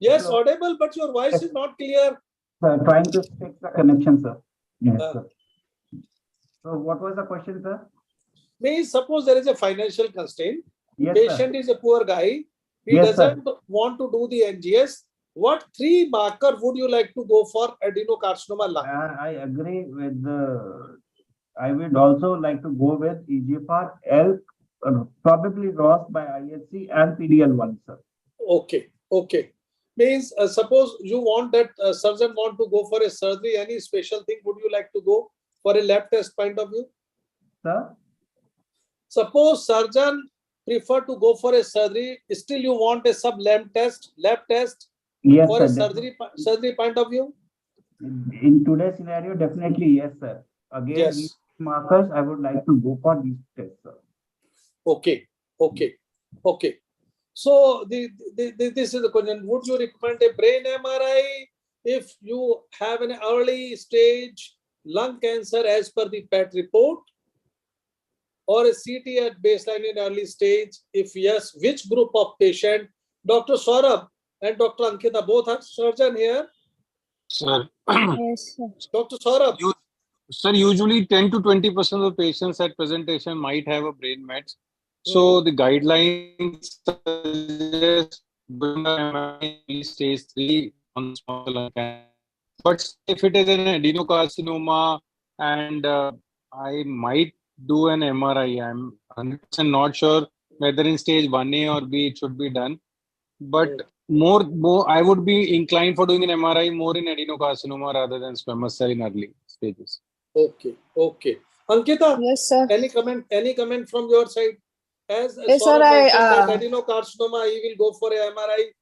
B: Yes,
E: Hello.
B: audible, but your voice is not clear.
E: Sir, trying to fix the connection, sir. Yes,
B: Uh.
E: sir. So what was the question, sir?
B: May suppose there is a financial constraint.
E: Yes,
B: Patient
E: sir.
B: is a poor guy. He
E: Yes, sir.
B: doesn't want to do the NGS. What 3 marker would you like to go for adenocarcinoma lung?
E: I agree with the. I would also like to go with EGFR, L, probably ROS by IHC and PDL1, sir.
B: Okay, okay. Means suppose you want that surgeon want to go for a surgery, any special thing would you like to go for a lab test point of view?
E: Sir?
B: Suppose surgeon prefer to go for a surgery, still you want a lab test
E: Yes,
B: for
E: sir.
B: a surgery point of view?
E: In today's scenario, definitely yes, sir. Again,
B: Yes.
E: these markers, I would like to go for these tests, sir.
B: Okay, okay, okay. So this is the question. Would you recommend a brain MRI if you have an early stage lung cancer as per the PET report, or a CT at baseline in early stage? If yes, which group of patient? Dr. Saurabh and Dr. Ankita both are surgeon here.
H: Sir,
I: Yes, sir.
B: Dr. Saurabh.
H: sir, usually 10 to 20% of the patients at presentation might have a brain mets. So the guidelines suggest bring the MRI in stage 3 on small cell lung cancer. But if it is an adenocarcinoma and I might do an MRI, I'm 100% not sure whether in stage 1A or B it should be done. But more, I would be inclined for doing an MRI more in adenocarcinoma rather than squamous cell in early stages.
B: Okay, okay. Ankita,
I: Yes, sir.
B: any comment from your side? As
I: Yes, sir,
B: Saurabh mentioned that adenocarcinoma, he will go for a MRI.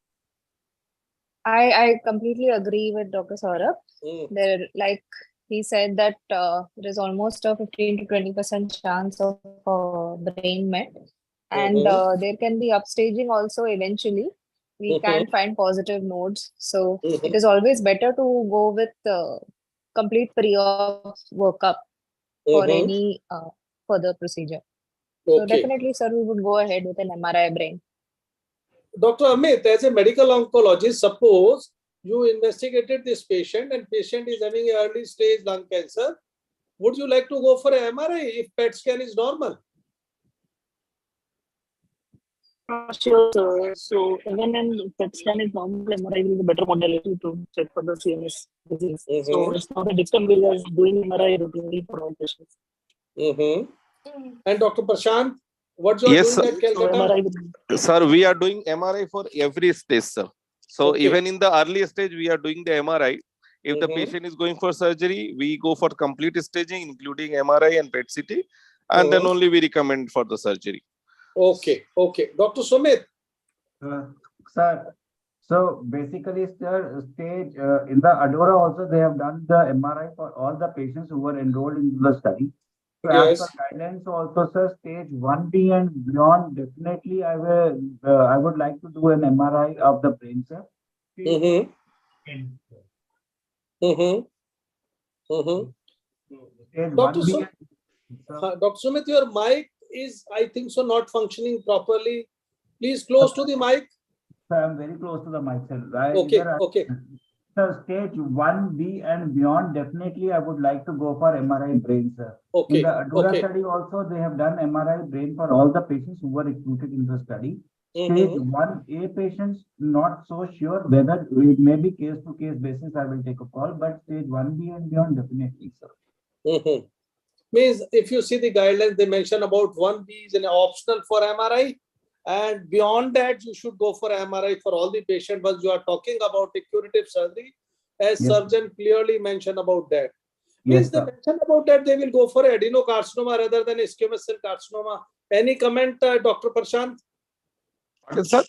I: I completely agree with Dr. Saurabh. There, like he said that there is almost a 15 to 20% chance of brain met, and there can be upstaging also eventually. We can find positive nodes, so it is always better to go with complete pre-op workup for any further procedure. So
B: Okay.
I: definitely, sir, we would go ahead with an MRI brain.
B: Dr. Amit, as a medical oncologist, suppose you investigated this patient and patient is having an early stage lung cancer. Would you like to go for an MRI if PET scan is normal?
C: Sure, sir. So even in PET scan is normal, MRI will be better modality to check for the CNS disease. So it's not a dictum, we are doing MRI routinely for all patients.
B: And Dr. Prashant, what you are doing at Calcutta?
D: Sir, we are doing MRI for every stage, sir. So even in the early stage, we are doing the MRI. If the patient is going for surgery, we go for complete staging, including MRI and PET CT, and then only we recommend for the surgery.
B: Okay, okay. Dr. Sumit.
E: Sir, so basically, sir, stage in the Adora also they have done the MRI for all the patients who were enrolled in the study. So as per guidelines also, sir, stage 1B and beyond, definitely I would like to do an MRI of the brain, sir.
B: Dr. Sumit, your mic is, I think so, not functioning properly. Please close to the mic.
E: Sir, I'm very close to the mic, sir.
B: Okay.
E: Sir, stage 1B and beyond, definitely I would like to go for MRI brain, sir.
B: Okay.
E: In the Adora study also, they have done MRI brain for all the patients who were recruited in the study. Stage 1A patients, not so sure whether it may be case-to-case basis, I will take a call, but stage 1B and beyond, definitely, sir.
B: Means if you see the guidelines, they mention about 1B is an optional for MRI. And beyond that, you should go for MRI for all the patients. But you are talking about a curative surgery, as surgeon clearly mentioned about that. Means they mention about that they will go for adenocarcinoma rather than squamous cell carcinoma. Any comment, Dr. Prashant?
D: Yes, sir.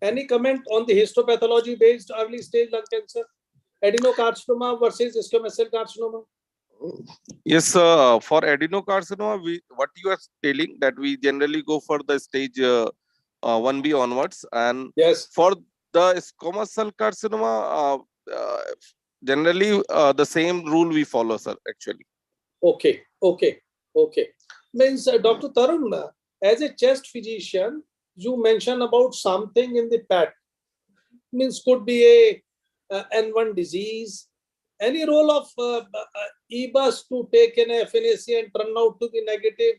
B: Any comment on the histopathology based early stage lung cancer? Adenocarcinoma versus squamous cell carcinoma?
D: Yes, for adenocarcinoma, what you are telling that we generally go for the stage 1B onwards, and for the squamous cell carcinoma, generally the same rule we follow, sir. Actually.
B: Okay. Means Dr. Tarun, as a chest physician, you mentioned about something in the PET. Means could be a N1 disease. Any role of EBUS to take an FNAC and turn out to be negative?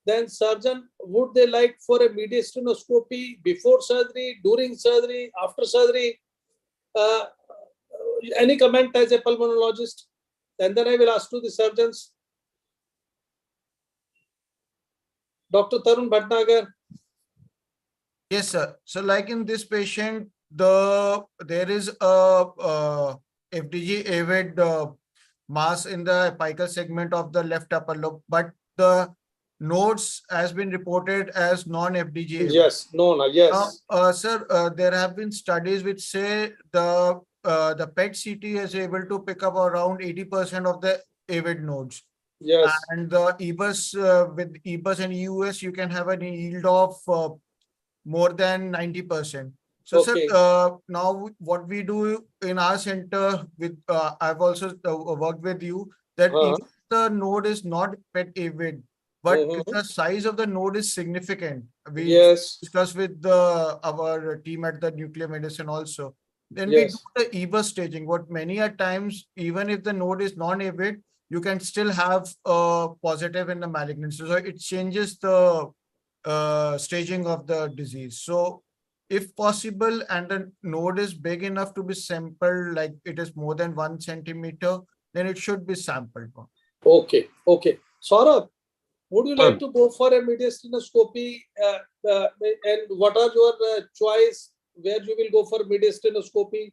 B: Then surgeon, would they like for a mediastinoscopy before surgery, during surgery, after surgery? Any comment as a pulmonologist? And then I will ask to the surgeons. Dr. Tarun Bhatnagar.
G: Yes, sir. So like in this patient, there is a FDG avid mass in the apical segment of the left upper lobe, but the nodes has been reported as non-FDG avid.
B: Yes, no, yes.
G: Now, sir, there have been studies which say the PET CT is able to pick up around 80% of the avid nodes.
B: Yes.
G: And the EBUS, with EBUS and EUS, you can have a yield of more than 90%. So,
B: Okay.
G: sir, now what we do in our center with, I've also worked with you, that if the node is not PET avid, but if the size of the node is significant, we discuss with our team at the nuclear medicine also, then we do the EBUS staging. What many a times, even if the node is non-avid, you can still have a positive in the malignancy. So it changes the staging of the disease. So if possible, and the node is big enough to be sampled, like it is more than 1 centimeter, then it should be sampled.
B: Okay, okay. Saurabh, would you like to go for a mediastinoscopy? And what are your choice where you will go for mediastinoscopy?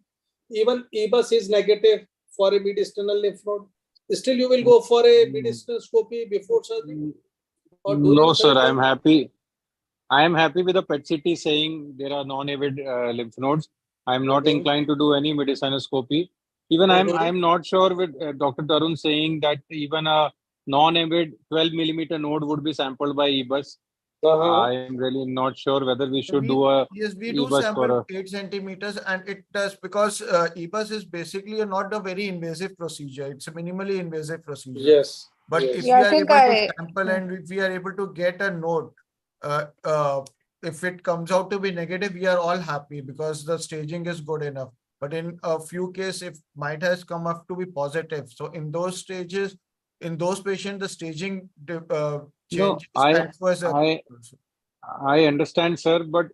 B: Even EBUS is negative for a mediastinal lymph node. Still, you will go for a mediastinoscopy before surgery? Or during
H: No, sir.
B: surgery?
H: I'm happy. I am happy with the PET CT saying there are non-avid lymph nodes. I'm not inclined to do any mediastinoscopy. Even I'm not sure with Dr. Tarun saying that even a non-avid 12 millimeter node would be sampled by EBUS. I am really not sure whether we should do a
G: yes, we do
H: EBUS
G: sample
H: for
G: 8 centimeters, and it does because EBUS is basically not a very invasive procedure. It's a minimally invasive procedure.
B: Yes.
G: But
B: yes.
G: if
I: Yeah,
G: we
I: I
G: are
I: think
G: able to
I: I-
G: sample and if we are able to get a node, if it comes out to be negative, we are all happy because the staging is good enough. But in a few cases, if might has come up to be positive, so in those stages, in those patients, the staging changes.
H: I understand, sir, but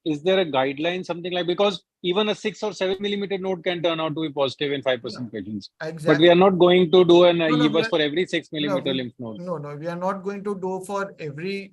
H: is there a guideline, something like, because even a 6 or 7 millimeter node can turn out to be positive in 5% patients.
G: Exactly.
H: But we are not going to do an
G: No,
H: EBUS for every 6 millimeter lymph node.
G: No, we are not going to do for every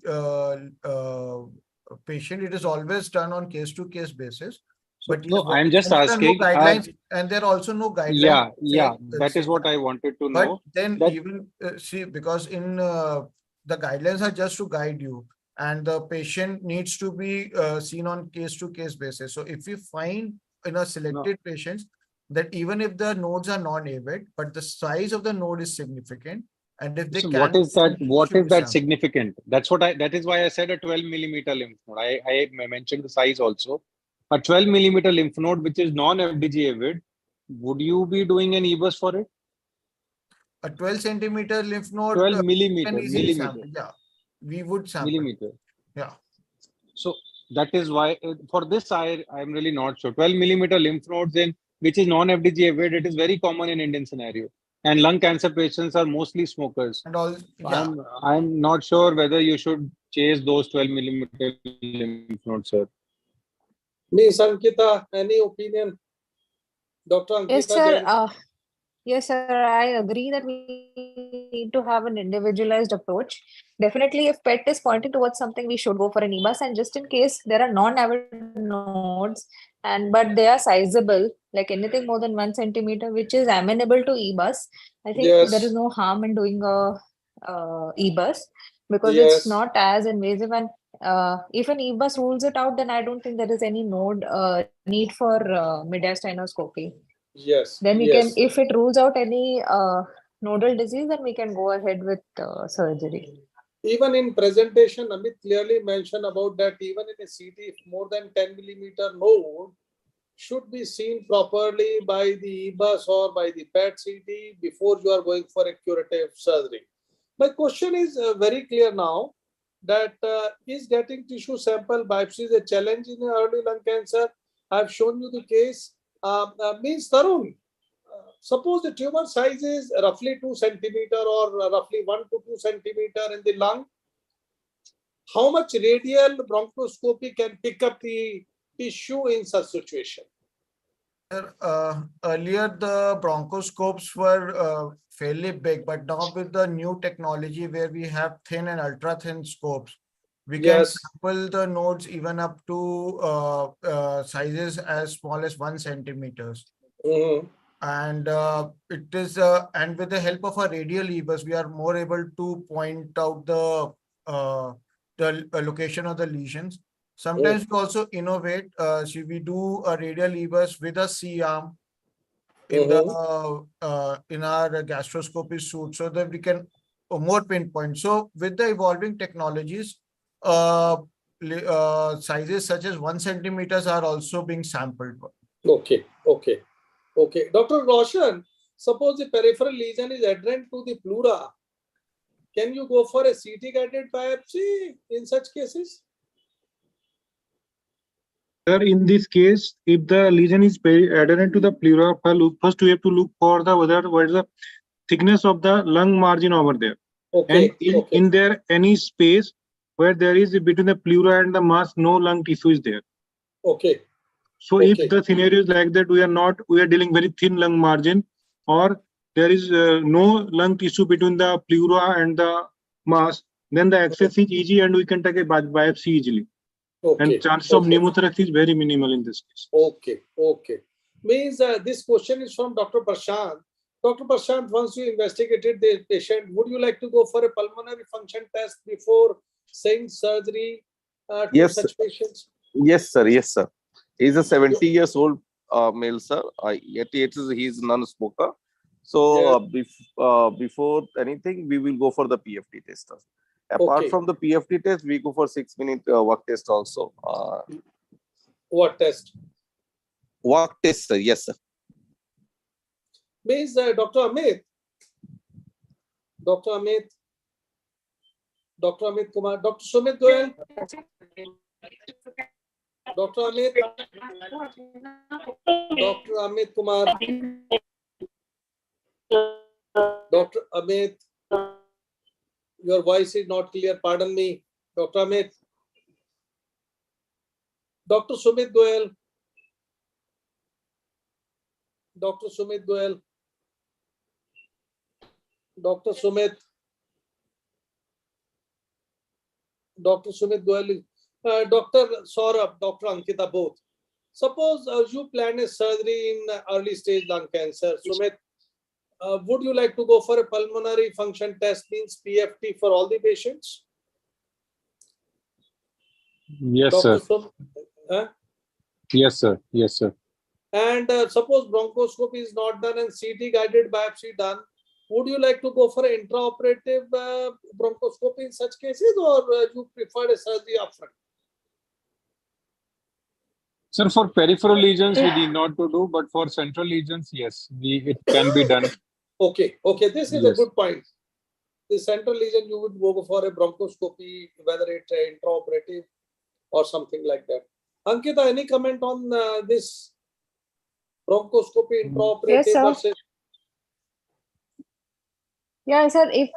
G: patient. It is always done on case-to-case basis.
H: So,
G: But
H: no, I'm just
G: there are
H: asking.
G: no guidelines, and there are also no guidelines.
H: Yeah, that is what I wanted to know.
G: But then
H: that,
G: even see, because in the guidelines are just to guide you, and the patient needs to be seen on case-to-case basis. So if we find in a selected patients that even if the nodes are non-avid, but the size of the node is significant, and if they
H: so
G: can,
H: what is that? What
G: should
H: is
G: be
H: that
G: sampled.
H: significant? That is why I said a 12 millimeter lymph node. I mentioned the size also. A 12 millimeter lymph node, which is non-FDG avid, would you be doing an EBUS for it?
G: A 12 centimeter lymph node
H: 12
G: can
H: millimeter.
G: easily sample. Yeah, we would sample.
H: Millimeter.
G: Yeah.
H: So that is why for this I'm really not sure. 12 millimeter lymph nodes in which is non-FDG avid, it is very common in Indian scenario. And lung cancer patients are mostly smokers.
G: And all, yeah.
H: I'm not sure whether you should chase those 12 millimeter lymph nodes, sir.
B: Miss Ankita, any opinion? Dr. Ankita
I: Yes, sir.
B: Jain.
I: Yes, sir. I agree that we need to have an individualized approach. Definitely, if PET is pointing towards something, we should go for an EBUS. And just in case there are non-avid nodes, but they are sizable, like anything more than 1 centimeter, which is amenable to EBUS, I think there is no harm in doing a EBUS because it's not as invasive. And if an EBUS rules it out, then I don't think there is any need for mediastinoscopy.
B: Yes.
I: Then we can, if it rules out any nodal disease, then we can go ahead with surgery.
B: Even in presentation, Amit clearly mentioned about that even in a CT, if more than 10 millimeter node should be seen properly by the EBUS or by the PET CT before you are going for a curative surgery. My question is very clear now, that is getting tissue sample biopsy is a challenge in early lung cancer. I've shown you the case. Means Tarun, suppose the tumor size is roughly 2 centimeter or roughly 1 to 2 centimeter in the lung. How much radial bronchoscopy can pick up the tissue in such situation?
G: Earlier, the bronchoscopes were fairly big, but now with the new technology where we have thin and ultra thin scopes, we can sample the nodes even up to sizes as small as 1 centimeters. And it is and with the help of our radial levers, we are more able to point out the location of the lesions. Sometimes we also innovate. So we do radial levers with a C-arm in the in our gastroscopy suite, so that we can more pinpoint. So with the evolving technologies, sizes such as 1 centimeters are also being sampled.
B: Okay. Dr. Roshan, suppose the peripheral lesion is adherent to the pleura. Can you go for a CT guided biopsy in such cases?
F: Sir, in this case, if the lesion is adherent to the pleura, first we have to look for the what is the thickness of the lung margin over there.
B: Okay.
F: And in there any space where there is between the pleura and the mass, no lung tissue is there.
B: Okay.
F: So if the scenario is like that, we are dealing very thin lung margin, or there is no lung tissue between the pleura and the mass, then the access is easy and we can take a biopsy easily. And chances of pneumothorax is very minimal in this case.
B: Okay. Means this question is from Dr. Prashant. Dr. Prashant, once you investigated the patient, would you like to go for a pulmonary function test before saying surgery to such patients?
D: Yes, sir. He's a 70 years old male, sir. He's non-smoker. So before anything, we will go for the PFT test. Apart from the PFT test, we go for 6-minute work test also.
B: What test?
D: Work test, sir. Yes, sir.
B: Means Dr. Amit Kumar, Dr. Sumit Goyal. Dr. Amit Kumar. Dr. Amit, your voice is not clear. Pardon me. Dr. Amit. Dr. Sumit Goyal. Dr. Sumit Goyal. Dr. Sumit. Dr. Sumit Goyal. Dr. Saurabh, Dr. Ankita, both. Suppose you plan a surgery in early stage lung cancer. Sumit, would you like to go for a pulmonary function test, means PFT, for all the patients?
H: Yes, sir. Yes, sir.
B: And suppose bronchoscopy is not done and CT guided biopsy done, would you like to go for an intraoperative bronchoscopy in such cases, or you prefer a surgery upfront?
H: Sir, for peripheral lesions, we need not to do, but for central lesions, yes, it can be done.
B: Okay. This is a good point. The central lesion, you would go for a bronchoscopy, whether it's intraoperative or something like that. Ankita, any comment on this bronchoscopy intraoperative versus?
I: Yeah, sir, if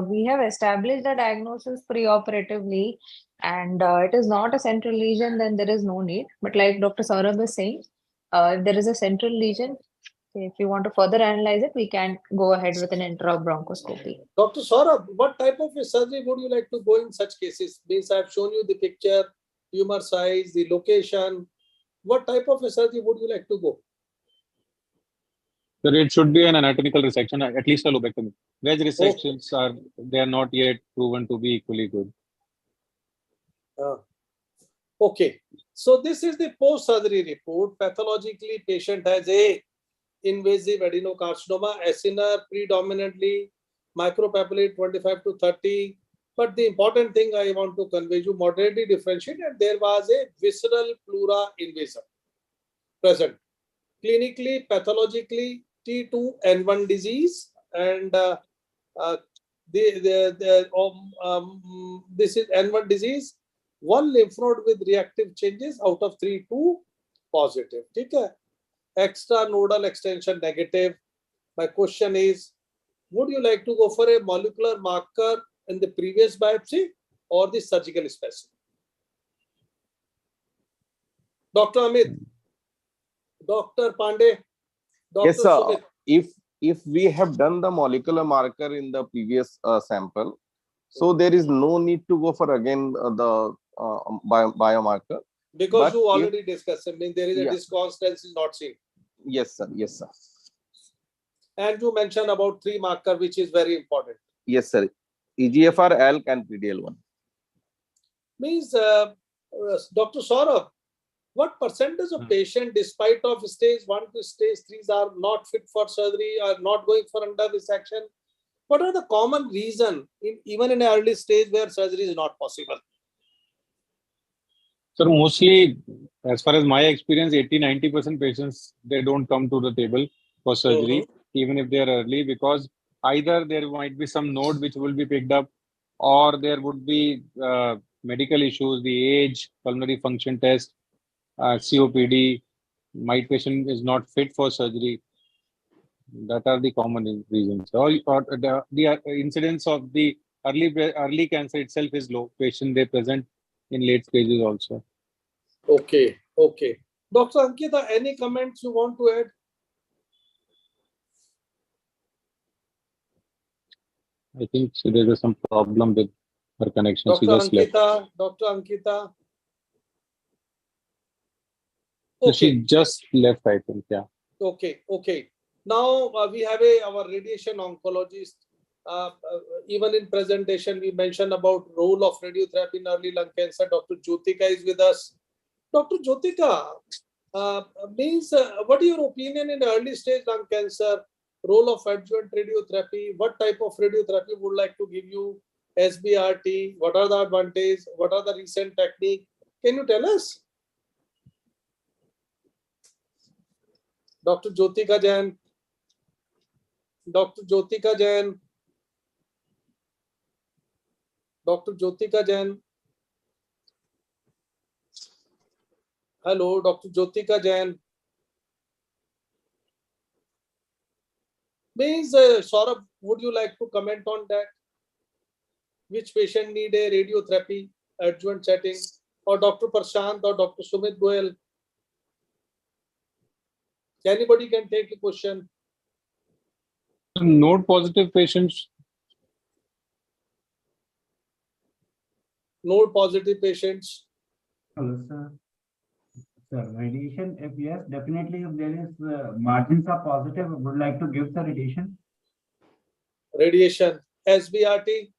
I: we have established the diagnosis preoperatively and it is not a central lesion, then there is no need. But like Dr. Saurabh is saying, if there is a central lesion, if you want to further analyze it, we can go ahead with an intra-bronchoscopy.
B: Dr. Saurabh, what type of a surgery would you like to go in such cases? Means I have shown you the picture, tumor size, the location. What type of a surgery would you like to go?
H: So it should be an anatomical resection, at least a lobectomy. Wedge resections they are not yet proven to be equally good.
B: Okay. So this is the post-surgery report. Pathologically, patient has a invasive adenocarcinoma, acinar predominantly, micropapillary 25 to 30. But the important thing I want to convey you, moderately differentiated, there was a visceral pleura invasion present. Clinically, pathologically, T2N1 disease, and this is N1 disease, one lymph node with reactive changes out of 3 to positive. Okay? Extra nodal extension negative. My question is, would you like to go for a molecular marker in the previous biopsy or the surgical specimen? Dr. Amit, Dr. Pandey, Dr.
D: Yes, sir.
B: Sumit.
D: If we have done the molecular marker in the previous sample, so there is no need to go for again the biomarker.
B: Because
D: But
B: you already discussed, I mean, there is a
D: Yeah.
B: disconstancy not seen.
D: Yes, sir. Yes, sir.
B: And you mentioned about 3 marker, which is very important.
D: Yes, sir. EGFR, ALK, and PDL1.
B: Means, Dr. Saurabh, what percentage of patient, despite of stage 1 to stage 3s, are not fit for surgery or not going for under resection? What are the common reason even in an early stage where surgery is not possible?
H: So mostly, as far as my experience, 80-90% patients, they don't come to the table for surgery, even if they are early, because either there might be some node which will be picked up, or there would be medical issues, the age, pulmonary function test, COPD, my patient is not fit for surgery. That are the common reasons. Or the incidence of the early cancer itself is low. Patient, they present in late stages also.
B: Okay, okay. Dr. Ankita, any comments you want to add?
H: I think so there is some problem with her connection. She
B: Dr.
H: just left.
B: Ankita, Dr. Ankita.
H: So she
B: Okay,
H: just left, I think. Yeah.
B: okay, okay. Now we have our radiation oncologist. Even in presentation, we mentioned about role of radiotherapy in early lung cancer. Dr. Jyotika is with us. Dr. Jyotika, what is your opinion in early stage lung cancer? Role of adjuvant radiotherapy? What type of radiotherapy would like to give you? SBRT? What are the advantages? What are the recent technique? Can you tell us? Dr. Jyotika Jain. Dr. Jyotika Jain. Dr. Jyotika Jain. Hello, Dr. Jyotika Jain. Saurabh, would you like to comment on that? Which patient need a radiotherapy adjuvant setting? Or Dr. Prashant or Dr. Sumit Goyal? Anybody can take a question.
H: Node positive patients.
B: Node positive patients.
E: Hello, sir. Sir, radiation, if yes, definitely if there is margins are positive, I would like to give the radiation.
B: Radiation. SBRT.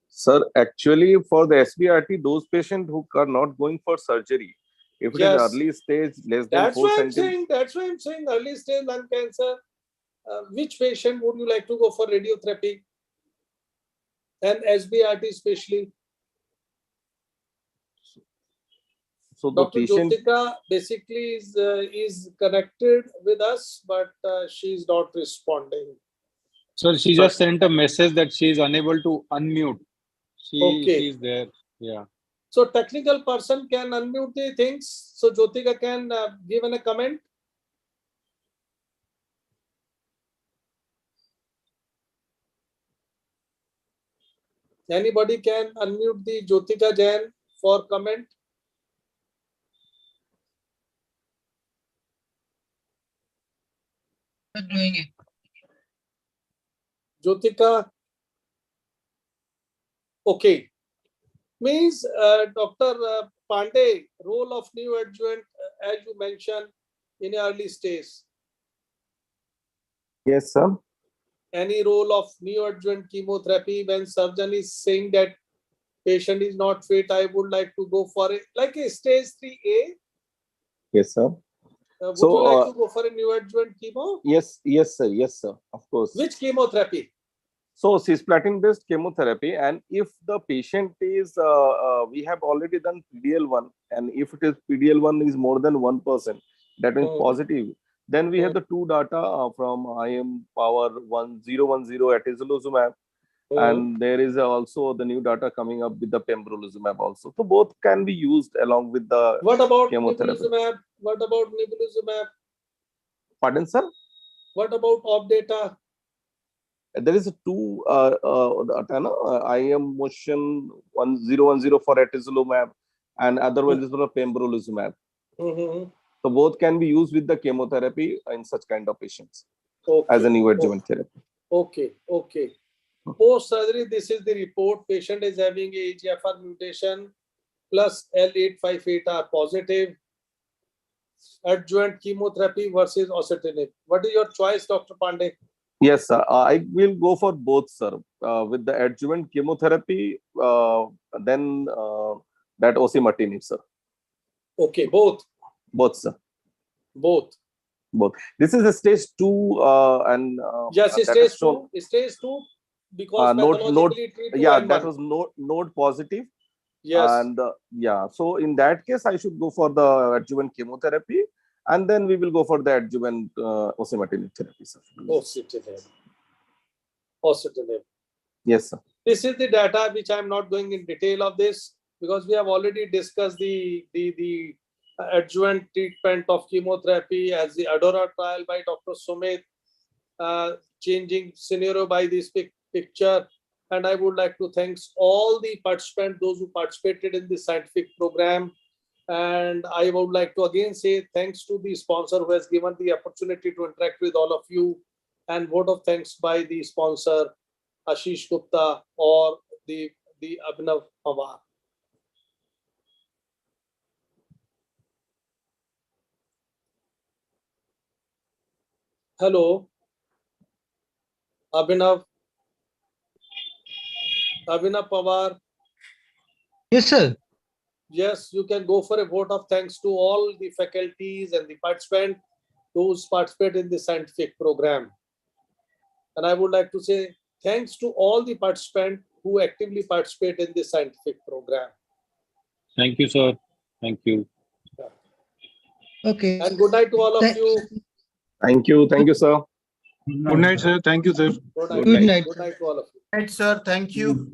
D: Sir, actually, for the SBRT, those patients who are not going for surgery, if it is early stage, less than
B: That's
D: 4
B: why I'm
D: centimeters.
B: saying. That's why I'm saying early stage lung cancer. Which patient would you like to go for radiotherapy? And SBRT especially.
D: So the
B: Dr.
D: patient,
B: Jyotika basically is connected with us, but she is not responding.
H: So she just sent a message that she is unable to unmute. She is there. Yeah.
B: So technical person can unmute the things. So Jyotika can give a comment. Anybody can unmute the Jyotika Jain for comment.
J: Doing it.
B: Jyotika. Okay. Means Dr. Pandey, role of neoadjuvant, as you mentioned, in early stage.
D: Yes, sir.
B: Any role of neoadjuvant chemotherapy when surgeon is saying that patient is not fit, I would like to go for it, like a stage 3A.
D: Yes, sir.
B: Would you like to go for a neoadjuvant chemo?
D: Yes, sir. Of course.
B: Which chemotherapy?
D: So cisplatin based chemotherapy, and if the patient is, we have already done PDL1, and if it is PDL1 is more than 1%, that means positive, Then we have the two data from IM Power 1010 atezolizumab, and there is also the new data coming up with the pembrolizumab also. So both can be used along with the
B: What about
D: chemotherapy.
B: nivolizumab? What about nivolizumab?
D: Pardon, sir?
B: What about OP-data?
D: There is a two IM motion 1010 for atezolizumab, and other one is for pembrolizumab. So both can be used with the chemotherapy in such kind of patients as a neoadjuvant therapy.
B: Okay. Post-surgery, this is the report. Patient is having a EGFR mutation plus L858R positive. Adjuvant chemotherapy versus ositinib. What is your choice, Dr. Pandey?
D: Yes, sir. I will go for both, sir. With the adjuvant chemotherapy, then that osimertinib, sir.
B: Okay, both.
D: Both, sir.
B: Both.
D: This is a stage 2, and
B: yes, stage 2. Stage 2 because pathologically treated.
D: Yeah, that was node positive.
B: Yes.
D: And so in that case, I should go for the adjuvant chemotherapy, and then we will go for the adjuvant osimertinib therapy, sir.
B: Osimertinib.
D: Yes, sir.
B: This is the data which I am not going in detail of this because we have already discussed the adjuvant treatment of chemotherapy as the ADORA trial by Dr. Sumit, changing scenario by this picture. And I would like to thank all the participants, those who participated in this scientific program. And I would like to again say thanks to the sponsor who has given the opportunity to interact with all of you. And vote of thanks by the sponsor, Ashish Gupta or the Abhinav Pawar. Hello, Abhinav Pawar.
J: Yes, sir.
B: Yes, you can go for a vote of thanks to all the faculties and the participants who participate in the scientific program. And I would like to say thanks to all the participants who actively participate in the scientific program.
H: Thank you, sir. Thank you.
J: Okay.
B: And good night to all of you.
D: Thank you, sir.
F: Good night, sir. Thank you, sir.
B: Good night.
J: Good night.
B: Good night to all of you.
G: Right, sir. Thank you.